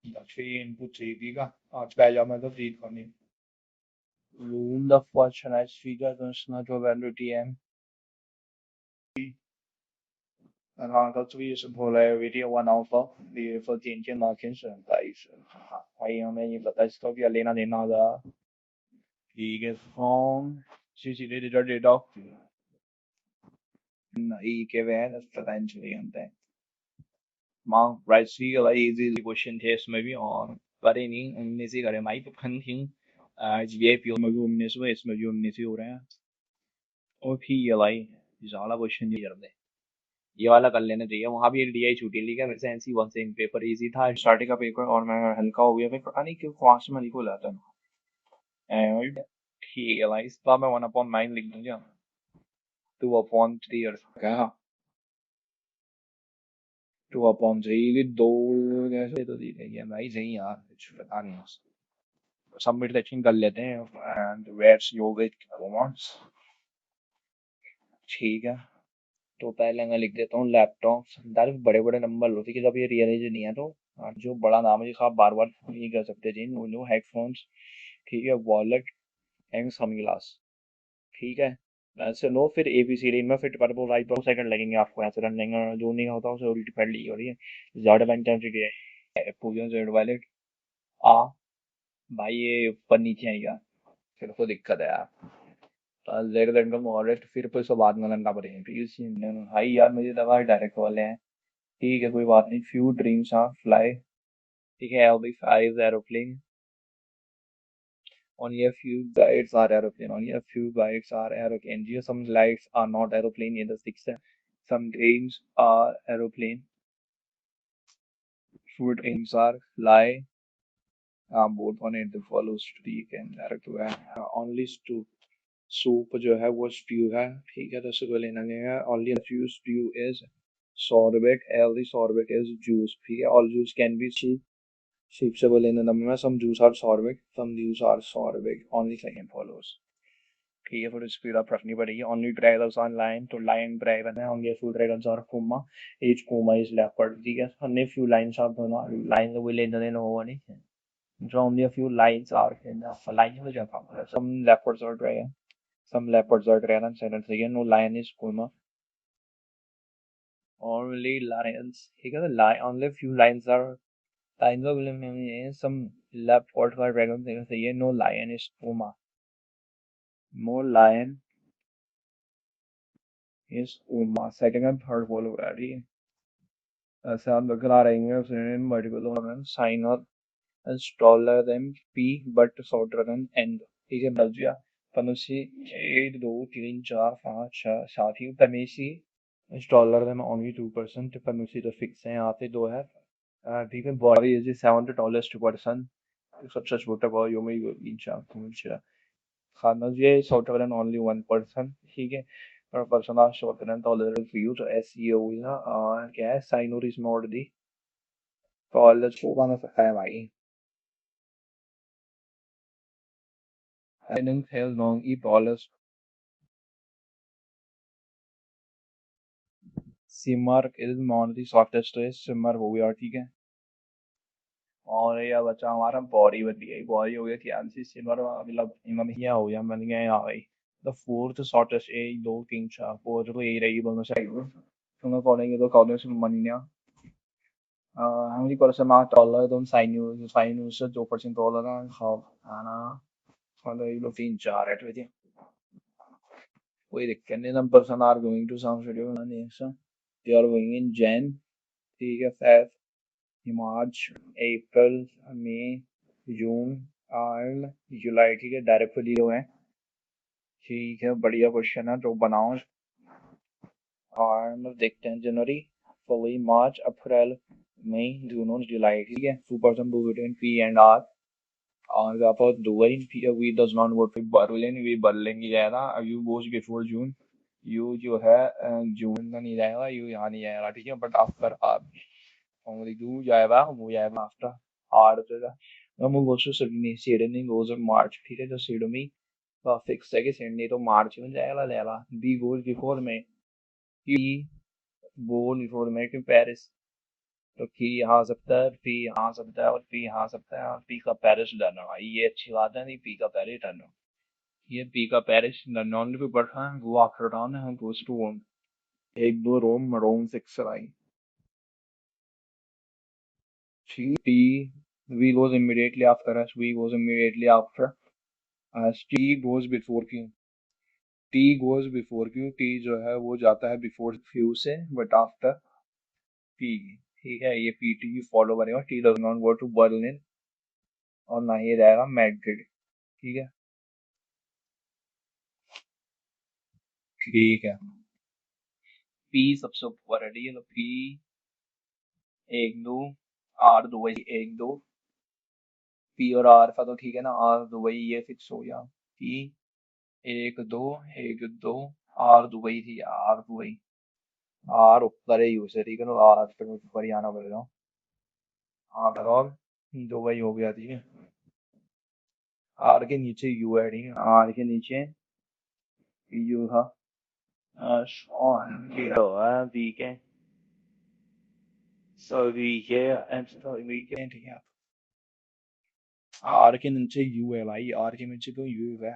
the 3 input 3 का आज पहला मैं तो read करनी Rule the first nice figure not to value TM and on the 3 is polarity 1 alpha the for the engine markings and guys भाई हमें ये पता इसका क्या लेना देना था ठीक है from CCD data E के वैन potentially अंत है Mount right see like easy question test maybe on but any इनमें से करे माई तो फन थिंग GPA में भी उन्नीस हुए इसमें भी 19 ही हो रहे हैं और फिर ये लाई ज़्यादा क्वेश्चन ये करते हैं ये वाला कर लेना चाहिए वहाँ भी DI छूटी ली क्या मेरे से NC 1 से पेपर इजी था स्टार्टिंग का पेपर और मैं हल्का हो गया पता नहीं क्यों फास्ट में लिखो लाता है ठीक है लाई इस बार मैं 1/9 लिख दूंगा 2/3 क्या 2/3 दो कैसे तो दी गई है भाई सही यार कुछ पता नहीं सबमिट सेक्शन कर लेते हैं एंड वेट्स योगिक रोमांस ठीक है तो पहले मैं लिख देता हूँ लैपटॉप डायरेक्ट बड़े बड़े नंबर लो ठीक है जब ये रियलाइज नहीं है तो जो बड़ा नाम है जिसका आप बार बार नहीं कर सकते जी लो हेडफोन्स ठीक है वॉलेट एंड सनग्लास ठीक है ऐसे लो फिर ABCD में फिट पर राइट 2 सेकंड लगेंगे आपको ऐसे रन लेंगे जो नहीं होता उसे उल्टी पढ़ ली हो रही है ज्यादा बैंक टाइम से पूजन जेड वॉलेट आ भाई ये ऊपर नीचे आएगा फिर को दिक्कत है यार जेड का वॉलेट फिर उसको बाद में करना पड़ेगा भाई यार मुझे लगा डायरेक्ट वाले हैं ठीक है कोई बात नहीं फ्यू ड्रीम्स आर फ्लाई ठीक है LB5 aeroplane Only a few guides are aeroplane. Only a few guides are aeroplane. Some lights are not aeroplane in the sixth. Some dreams are aeroplane. Food dreams are fly. Both on it follow streak and direct हुआ है only stew soup जो है वो stew है ठीक है तो उसको लेना नहीं है only few stew is sorbet healthy sorbet is juice ठीक है all juice can be sheep से बोले ना में some juice are sorbet some juice are sorbet only second follows ठीक है फिर स्पीड अप रखनी पड़ेगी ओनली ड्रैगन्स ऑन लाइन तो लाइन ड्रैगन है ओनली फ्यू ड्रैगन्स आर पुमा each puma is leopard ठीक है हमने few lines आप दोनों लाइन वो ले लेने होगा नहीं draw only a few lines are enough. A line will jump out. Some leopards are dragon. Some leopards are dragons. And again, no lion is puma. Only lions. He got a lion. Only few lions are lines of some leopards are dragons. And again, no lion is puma. More lion is puma. Second and third wall already. ऐसे आप लोग आ रहे हैं उसने multiple sign up is taller than P but shorter than N. ठीक है बच गया पनुसी 1 2 3 4 5 6 7 ही पनुसी is taller than only 2% पनुसी तो फिक्स है यहाँ पे दो है ठीक है बॉडी इज 7 tallest person सबसे छोटा बॉय यो में इन चार मुझे खाना ये shorter than only 1% ठीक है और person are shorter than taller than you तो SEO ना क्या है साइनोर इज नॉट दी कॉलेज को बना सकता है भाई Heading tail long e tallest सिमर इज नॉन दी सॉफ्टेस्ट है सिमर हो गया ठीक है और ये बच्चा हमारा बॉडी बन गई बॉडी हो गया क्या सिमर मतलब इनमें क्या हो गया बन गया यहाँ भाई द फोर्थ शॉर्टेस्ट ए दो तीन चार फोर्थ तो यही रहेगी दोनों साइड में तुम्हें पढ़ेंगे तो कॉलेज में मन नहीं हमारी पर्सन मार्क डॉलर तुम साइन न्यूज से 2% डॉलर ना खाओ खाना मतलब ये लोग तीन चार एट में कोई दिक्कत नहीं some person are going to some schedule and they are going in Jan ठीक है Feb March April May June and July ठीक है डायरेक्टली जो है ठीक है बढ़िया क्वेश्चन है तो बनाओ और देखते हैं जनवरी फरवरी मार्च अप्रैल मई जून और जुलाई ठीक है 2% between P and R और आपको Dubai V does not work with Berlin V Berlin की जाएगा U goes before June U जो है जून का नहीं जाएगा यू यहाँ नहीं जाएगा ठीक है बट आफ्टर आप यू जाएगा वो जाएगा आफ्टर आर जाएगा हम goes to Sydney Sydney goes in March ठीक है जो सिडनी का फिक्स है कि सिडनी तो मार्च में जाएगा लेगा बी गोज बिफोर में पी गोज बिफोर में कि पेरिस तो पी यहाँ आ सकता है पी यहाँ आ सकता है और पी यहाँ आ सकता है और पी का पेरिस डन है ये अच्छी बात है नहीं पी का पेरिस डन है ये पी का पेरिस नॉन भी बढ़ा है वो आफ्टर डाउन है गोज टू रोम एक दो रोम रोम सिक्स आई T V goes immediately after S V goes immediately after as T goes before Q T goes before Q T जो है वो जाता है before Q से but after P ठीक है ये PT फॉलो करेगा T does not go to Berlin और ना ही रहेगा मैड्रिड ठीक है ठीक है P सबसे ऊपर है ठीक है तो P 1 2 R दुबई 1 2 P और R का तो ठीक है ना R दुबई ये फिक्स हो गया P 1 2 1 2 R दुबई थी R दुबई R ऊपर है यू से ठीक है तो R पे ऊपर ही आना पड़ेगा R और दुबई हो गया ठीक है R के नीचे यू है ठीक है R के नीचे यू था weekend so weekend so weekend ठीक है आर के नीचे यू है भाई आर के नीचे तो यू है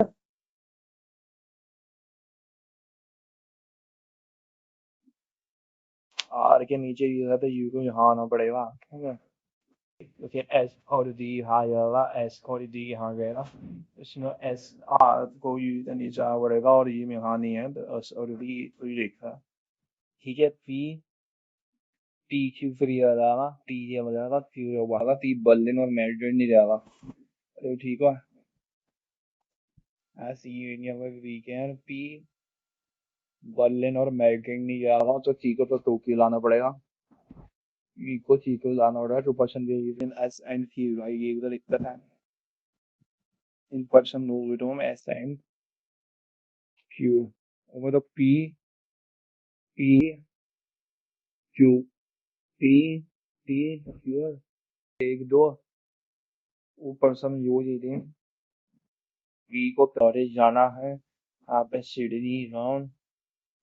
आर के नीचे यू है तो यू को यहाँ आना पड़ेगा ठीक है तो फिर एस और डी यहाँ जाएगा एस और डी यहाँ गएगा इसमें एस आर को यू के नीचे आना पड़ेगा और यू में यहाँ नहीं है तो एस और डी लिखा ठीक है पी टी क्यू फ्री आ जाएगा टी ये हो जाएगा क्यू होगा टी बर्लिन और मैड्रिड नहीं जाएगा तो ठीक है ऐसी यूनियन में वीकेंड पी बर्लिन और मैड्रिड नहीं जा रहा तो चीको तो टोक्यो लाना पड़ेगा को चीको लाना पड़ेगा टू पर्सन एस एंड थी भाई ये इधर दिक्कत है in person move it home S and Q मतलब P P Q P T Q एक दो ऊपर सम यूज ही थे वी को पेरिस जाना है यहाँ पे सिडनी राउंड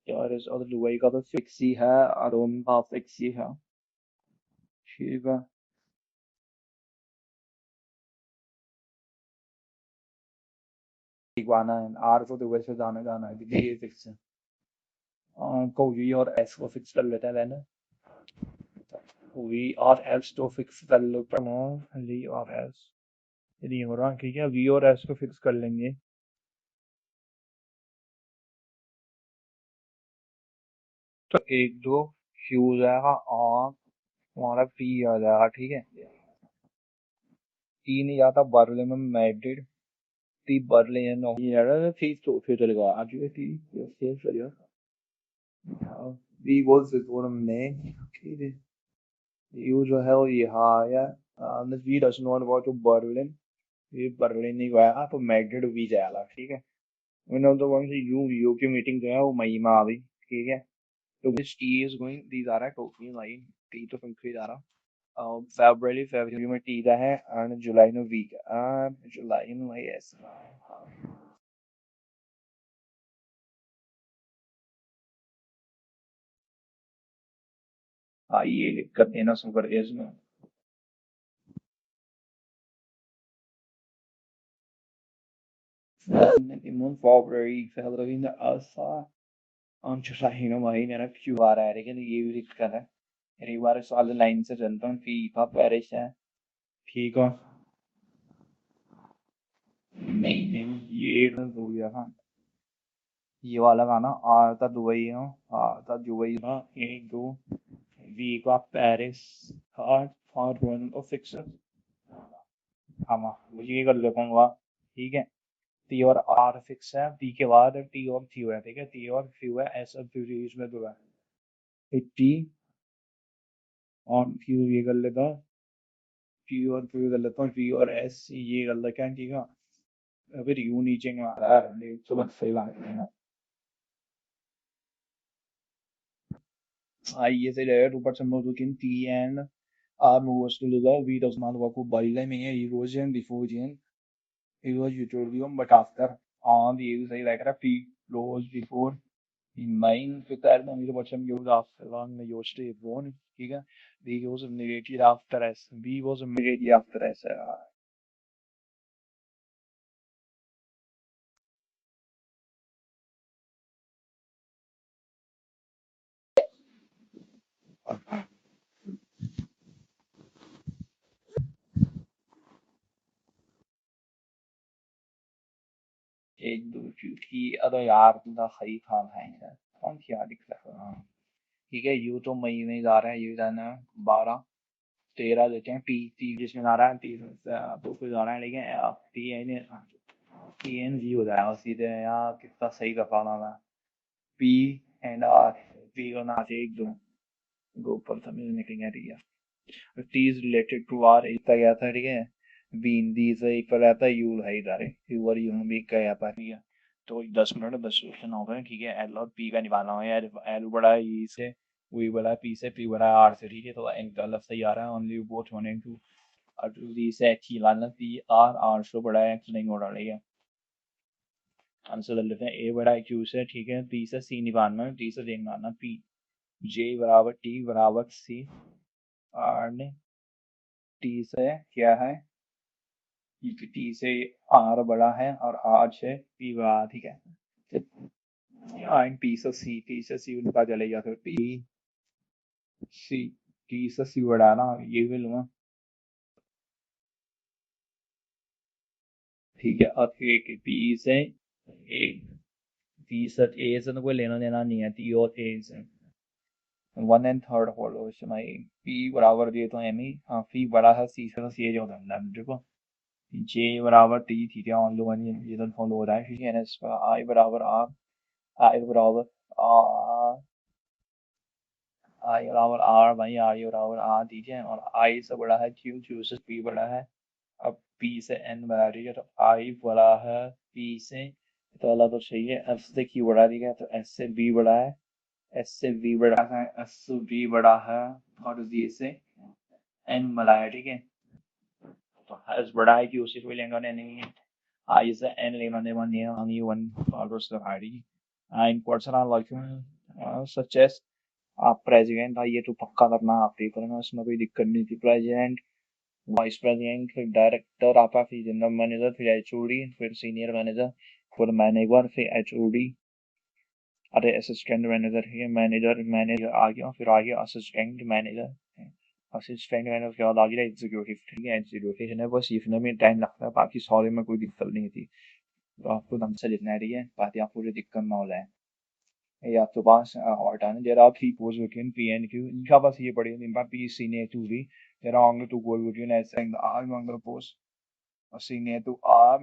पेरिस और दुबई का तो फिक्स ही है और रोम का फिक्स ही है ठीक है आना है आर को दुबई से जाना है ये फिक्स है को वी और एस को फिक्स कर लेते हैं लेना वी और एस तो फिक्स कर लो वी और एस नहीं हो रहा ठीक है वी और एस को फिक्स कर लेंगे तो एक दो क्यू हो जाएगा और हमारा पी आ जाएगा ठीक है टी नहीं जाता बर्लिन में मैड्रिड टी बर्लिन यार टी तो फिर चलेगा आज ये टी ये चलेगा वी was before हमने okay यू जो है वो यहाँ आया V doesn't want to go to Berlin ये बर्लिन नहीं गया तो मैड्रिड वी जाएगा ठीक है मैंने तो वहाँ से यू की मीटिंग जो है वो मई में आ गई ठीक है तो which T is going these आ रहा है टोक्यो लाइन टी तो कंक्रीट आ रहा फरवरी में टी का है और जुलाई में वी का जुलाई में वही ऐसा हाँ ये दिक्कत है ना सुपर एज में Minimum February February in Alpha Anchorina Marina क्यों आ रहा है लेकिन ये भी दिक्कत है एक बार साल लाइन से चलता हूँ फीफा पेरिस है ठीक है नहीं ये हो गया था ये वाला गाना आता दुबई है आता दुबई ना एक दो week of Paris heart for one of fixer हाँ मुझे ये कर लेगा ठीक है टी और आर फिक्स है टी के बाद टी और क्यू है ठीक है टी और क्यू है एस और क्यू इसमें दो है टी और क्यू ये कर लेता हूँ क्यू और क्यू कर लेता हूँ टी और एस ये कर लेता है ठीक है फिर यू नीचे में आ रहा है तो बस सही बात है ये से रहेगा ऊपर से मोटोकिन T and R movers to the we does not work with body line erosion before gen it was uterine but after on the use I like a P flows before in mine with that then the bottom use after long the use to one ठीक है the use immediately after s b was immediately after s एक दो क्योंकि अरे यार तुमने सही खान है कौन सी याद हाँ ठीक है यू तो मई में जा रहा है यू जाना है 12 13 देते हैं टी टी जिसमें जा रहा है टी तो कुछ जा रहा है लेकिन T N T N G हो जाएगा सीधे यहाँ कितना सही कर पा रहा मैं पी एंड आर पी को ना से एक दो गो पर समझ निकलेंगे ठीक है T is related to R इतना गया था ठीक है बीन दी से एक पर रहता है यू है इधर यू और यू भी गया पर ठीक है तो 10 मिनट 10 क्वेश्चन हो गए ठीक है एल और पी का निकालना है यार एल बड़ा है ई से वी बड़ा है पी से पी बड़ा है आर से ठीक है तो इनका लफ्ज सही आ रहा है only both one and two और डी से एच ही लाना पी आर आर से बड़ा है एक्स नहीं हो रहा ठीक है आंसर कर लेते हैं ए बड़ा है क्यू से ठीक है पी से सी निकालना है टी से देखना आना पी जे बराबर टी बराबर सी आर ने टी से क्या है टी से आर बड़ा है और आर से पी बड़ा ठीक है एंड पी से सी टी से सी उनका चलेगा फिर पी सी टी से सी बड़ा ना ये भी लूंगा ठीक है और एक पी से ए पी से ए से तो कोई लेना देना नहीं है टी और ए से one and third follow P बराबर दिए तो एम ही हाँ पी बड़ा है सी से तो सी जो होता है देखो J बराबर T theta on low one ये तो फॉलो हो रहा है ठीक है ना इस पर I बराबर R I बराबर R I बराबर R भाई R बराबर R दीजिए और I से बड़ा है Q Q से P बड़ा है अब P से N बड़ा है तो I बड़ा है P से तो अल्लाह तो चाहिए F से Q बड़ा दिया तो S से B बड़ा है S से V बड़ा है S से V बड़ा है और D से N बड़ा है ठीक है तो S बड़ा है Q से कोई लेना नहीं है I से N लेना नहीं है only one followers the ID in person like such as आप प्रेसिडेंट भाई ये तो पक्का करना आप ही करना इसमें कोई दिक्कत नहीं थी प्रेसिडेंट वाइस प्रेसिडेंट फिर डायरेक्टर आपका फिर जनरल मैनेजर फिर एचओडी फिर सीनियर मैनेजर फिर मैनेजर फिर एचओडी अरे असिस्टेंट मैनेजर है मैनेजर मैनेजर आ गया फिर आ गया असिस्टेंट मैनेजर असिस्टेंट मैनेजर के बाद आ गया एग्जीक्यूटिव ठीक है एग्जीक्यूटिव है बस लिखने में टाइम लगता है बाकी सारे में कोई दिक्कत नहीं थी तो आपको ढंग से लिखना है ठीक है बाकी आपको जो दिक्कत ना हो जाए ये आपके पास ऑर्डान there are three posts between P and Q इनका बस ये पढ़िए इनका P is senior to V there are only two goals between S and R among the posts senior to R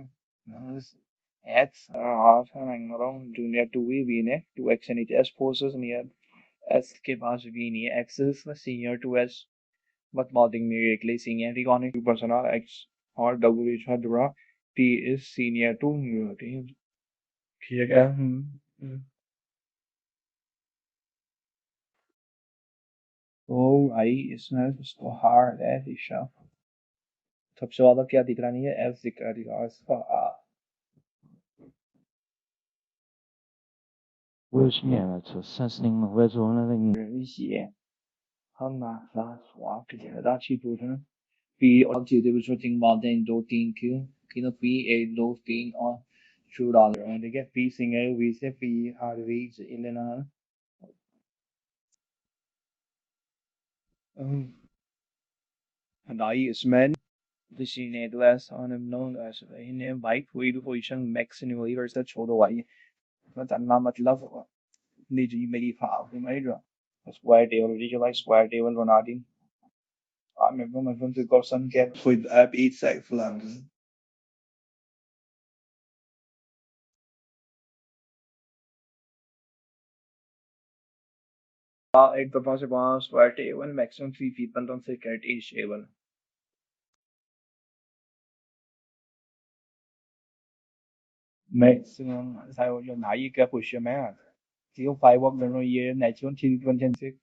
X R and junior to V ने 2X and S posts near S के पास V नहीं है X is senior to S but not immediately seniority कौन है 2% और X और W is है P is senior to ठीक है तो आई इसमें उसको हार्ड है दिशा सबसे ज्यादा क्या दिख रहा नहीं है एफ दिख रहा है इसका为什么这三十零为什么那个一些很难拉刷这些大气组成 P और चीजें भी सोचिंग बातें इन दो तीन की कि ना P एक दो तीन और शू डाल रहे हैं ठीक है P सिंगल V से P आर V से इलेना Dai इसमें the Netherlands on him known as in bike wheel position maximally versus छोड़ो भाई मैं जानना मतलब निजी मेरी फाव नहीं रहा square table visualize square table बना दी मेरे को मतलब से question get with app each side flag एक दफा से वहाँ square table maximum 3 people don't say get each table maximum sao जो नाई क्या क्वेश्चन है कि 5 of दोनों ये natural 3 consensus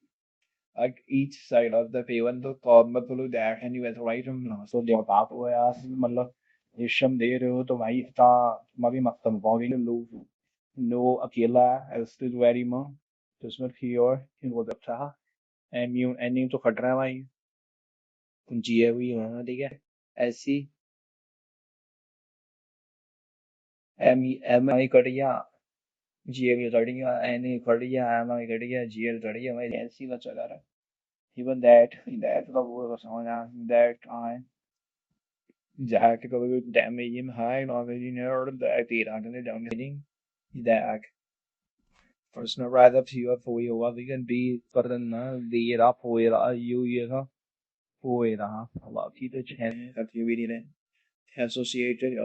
at each side of the pavement तो top में तो लोग there anyway तो right हम so जब आप हो यार मतलब इश्यम दे रहे हो तो भाई इतना मभी मतलब बहुत लो लो अकेला is still very much तो इसमें fear इन वो जब था एंड तो खट रहा है भाई कुंजी है हुई है ठीक है ऐसी एम आई कट गया जी एल कट गया एन ए कट गया एम आई कट गया जी एल कट गया भाई ऐसी का चला रहा है even that तो वो समझ आ that time Jack कभी damage him high knowledge in order that he ran the dominating Jack personal right up to you for you what we can be पर ना lead up for it you ये था for it Allah की तो chance that you really didn't associated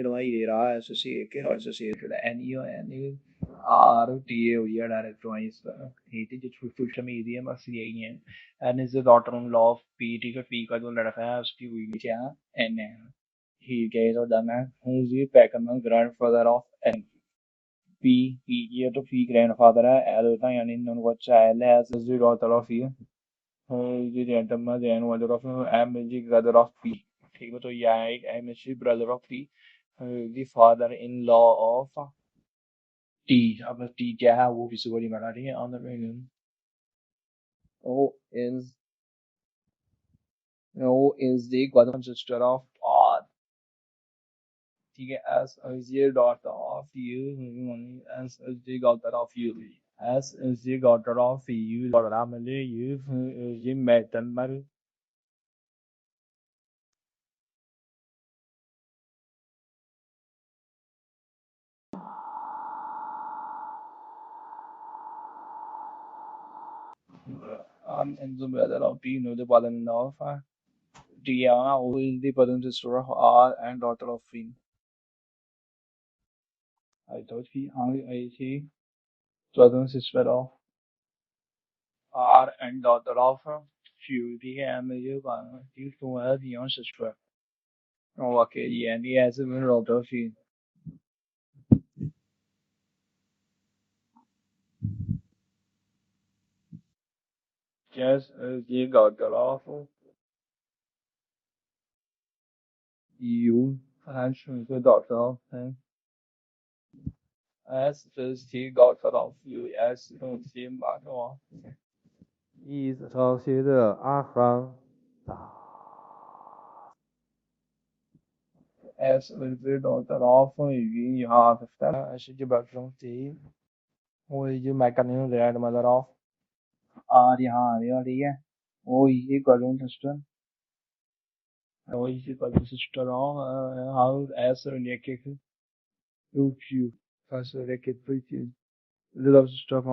like it associated NU RTA ये direct twice it is just social media में CA and is the daughter-in-law of PT का P का जो लड़का है उसकी हुई क्या N है he gave or done है who is the second grandfather of N P P ये तो P grandfather है L का यानी उनका child है as is the daughter of E who is the gentleman the mother of M is the brother of P ठीक है तो यह एक M is the brother of P the father-in-law of T अब T क्या है वो किसी को नहीं पता ठीक है on the O is the godmother sister of R ठीक है as is the daughter of you as is the daughter of you as is the daughter of you और रामले you is the maternal and the brother of P know the father-in-law of Diana, who is the brother and sister of R and daughter of Finn. I thought he is he brother and sister of R and daughter of Fury and the two are the young sister. Oh, okay, yeah, and he has a daughter of Finn. Yes, the daughter of you and the daughter of him. As is the daughter of you, as is the mother of 伊斯朝西的阿房达 as is the daughter of you. You have as the daughter of the वो ये mechanism grandmother of are यहाँ आ रही ठीक है वो ये cousin sister वो ये cousin sister of how S related to you first related to you little sister of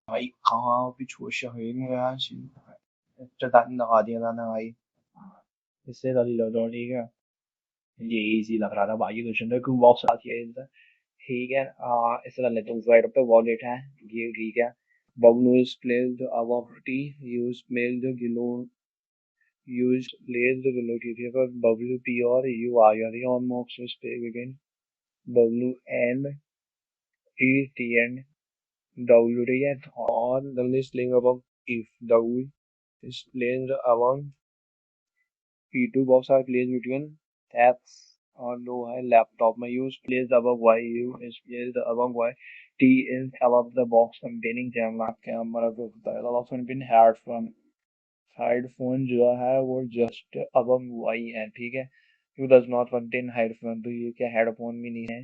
भाई कहाँ भी छोटा है नहीं यार इतना टाइम लगा दिया था भाई इससे दादी लग रहा ठीक है ये इजी लग रहा था भाई क्वेश्चन तो बॉक्स आती है इनसे ठीक है इस तरह लेते हैं साइड पे वॉलेट है ये ठीक है Bognu is placed above T. Use placed below. Use placed below T. For W P or U I R on marks is again W N E T N W T N or the list link above if W is placed above P2 box are placed between tabs or low high laptop. My use placed above Y U is placed above Y. T is above the box containing camera को बताया था option pin headphone headphone जो है वो just above Y है ठीक है you does not contain headphone तो ये क्या हेडफोन भी नहीं है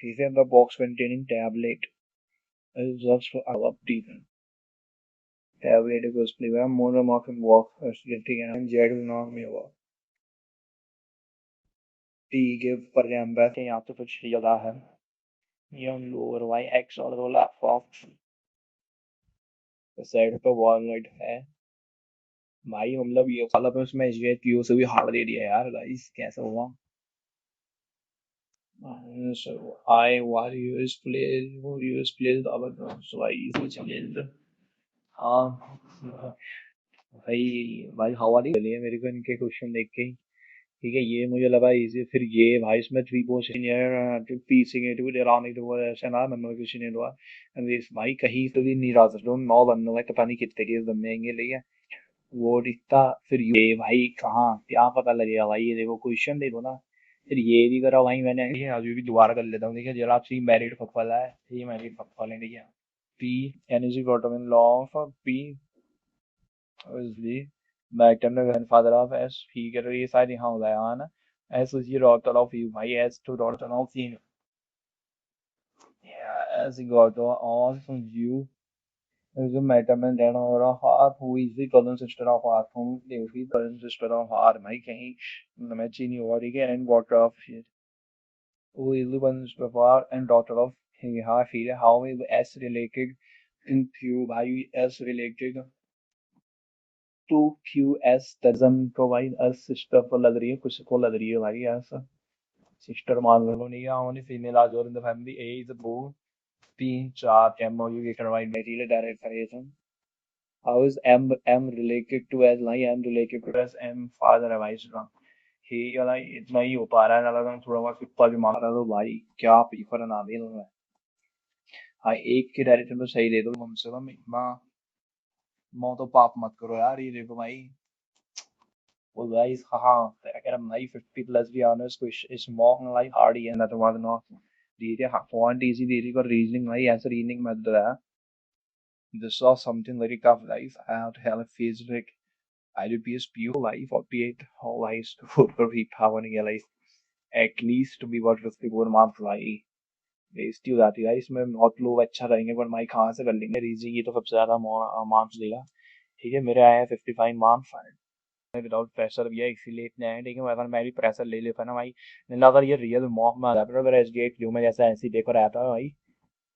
ठीक है the box containing tablet is just above T tablet को स्प्लिट है मोर मार्किंग बॉक्स ठीक है Z will not be over T के पर नंबर के यहाँ तो कुछ ज्यादा है young lower y x और रोल fox साइड पे वॉलनट है भाई मतलब ये साला पे उसमें एसबीआई पीओ से भी हार दे दिया यार गाइस कैसे हुआ so I was used placed above so I is placed हाँ भाई हवा नहीं चली है मेरे को इनके क्वेश्चन देख के ठीक है ये मुझे लगा इजी फिर ये भाई इसमें थ्री पोजिशन यार पीसिंग इट विद अराउंड इट वो ऐसा ना नंबर क्वेश्चन है हुआ एंड दिस भाई कहीं तो भी नहीं रहा था डोंट नो बनने वाला पता नहीं कितने के बनेंगे लिए वो दिखता फिर ये भाई कहाँ क्या पता लगेगा भाई ये देखो क्वेश्चन देखो ना फिर ये भी करा भाई मैंने ये अभी भी दोबारा कर लेता हूँ देखिए जरा आप सी मैरिड फकवाला है ये मैरिड फकवाला है ठीक है P energy bottom in law of P obviously मैटम the grandfather of S ठीक है तो ये सारे यहाँ हो गया ना S is your daughter of you भाई S to daughter of you yeah S daughter of you is a मैटम and grandmother of R who is the cousin sister of R whom is the cousin sister of R भाई कहीं मैं चीनी हुआ ठीक है and daughter of shit who is the cousin sister of R and daughter of यहाँ फिर how is S related into भाई S related to QS doesn't provide us sister को लग रही है कुछ को लग रही है भाई ऐसा सिस्टर मान लो नहीं only female are in the family A is a boy तीन चार MO you can provide material direct variation how is M related to as like M related to as M father है भाई इसका ही वाला इतना ही हो पा रहा है ना लगा थोड़ा बहुत कितना भी मार रहा तो भाई क्या पेपर ना दे लो हाँ एक के डायरेक्शन तो सही दे दो कम से कम इतना मो तो पाप मत करो यार ये देखो भाई well guys haha I get a knife if people let's be honest which is more like hardy and that was not the point easy the or reasoning भाई ऐसा reasoning method है this was something very tough guys I have to have a physics IDPS PO life or P8 whole life to for be power in life at least to be what 54 month भाई बेइज्जती हो जाती है guys इसमें बहुत लोग अच्छा रहेंगे पर भाई कहाँ से कर लेंगे रीजनिंग ये तो सबसे ज्यादा मार्क्स देगा ठीक है मेरे आए हैं 55 मार्क्स विदाउट प्रेशर भी है इसीलिए इतने हैं ठीक है अगर मैं भी प्रेशर ले लेता ना भाई नहीं अगर ये रियल मॉक में आ जाता अगर एस डी एट क्यू में जैसा ऐसी पेपर आता है भाई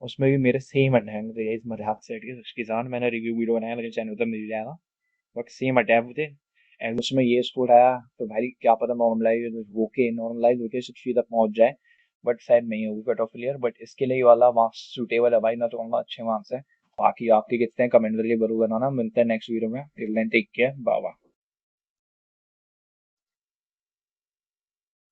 उसमें भी मेरे सेम अटेंड थे इस मजाक से उसके साथ मैंने रिव्यू वीडियो बनाया मेरे चैनल पर मिल जाएगा बट सेम अटैम्प्ट थे एंड उसमें ये स्कोर आया तो भाई क्या पता नॉर्मलाइज होके 60 तक पहुंच जाए, बट शायद नहीं होगी कट ऑफ क्लियर। बट इसके लिए ये वाला मार्क्स सूटेबल है भाई, मैं तो कहूँगा अच्छे मार्क्स है। बाकी आपके कितने कमेंट करके जरूर बनाना। मिलते हैं नेक्स्ट वीडियो में, till then take care, bye bye.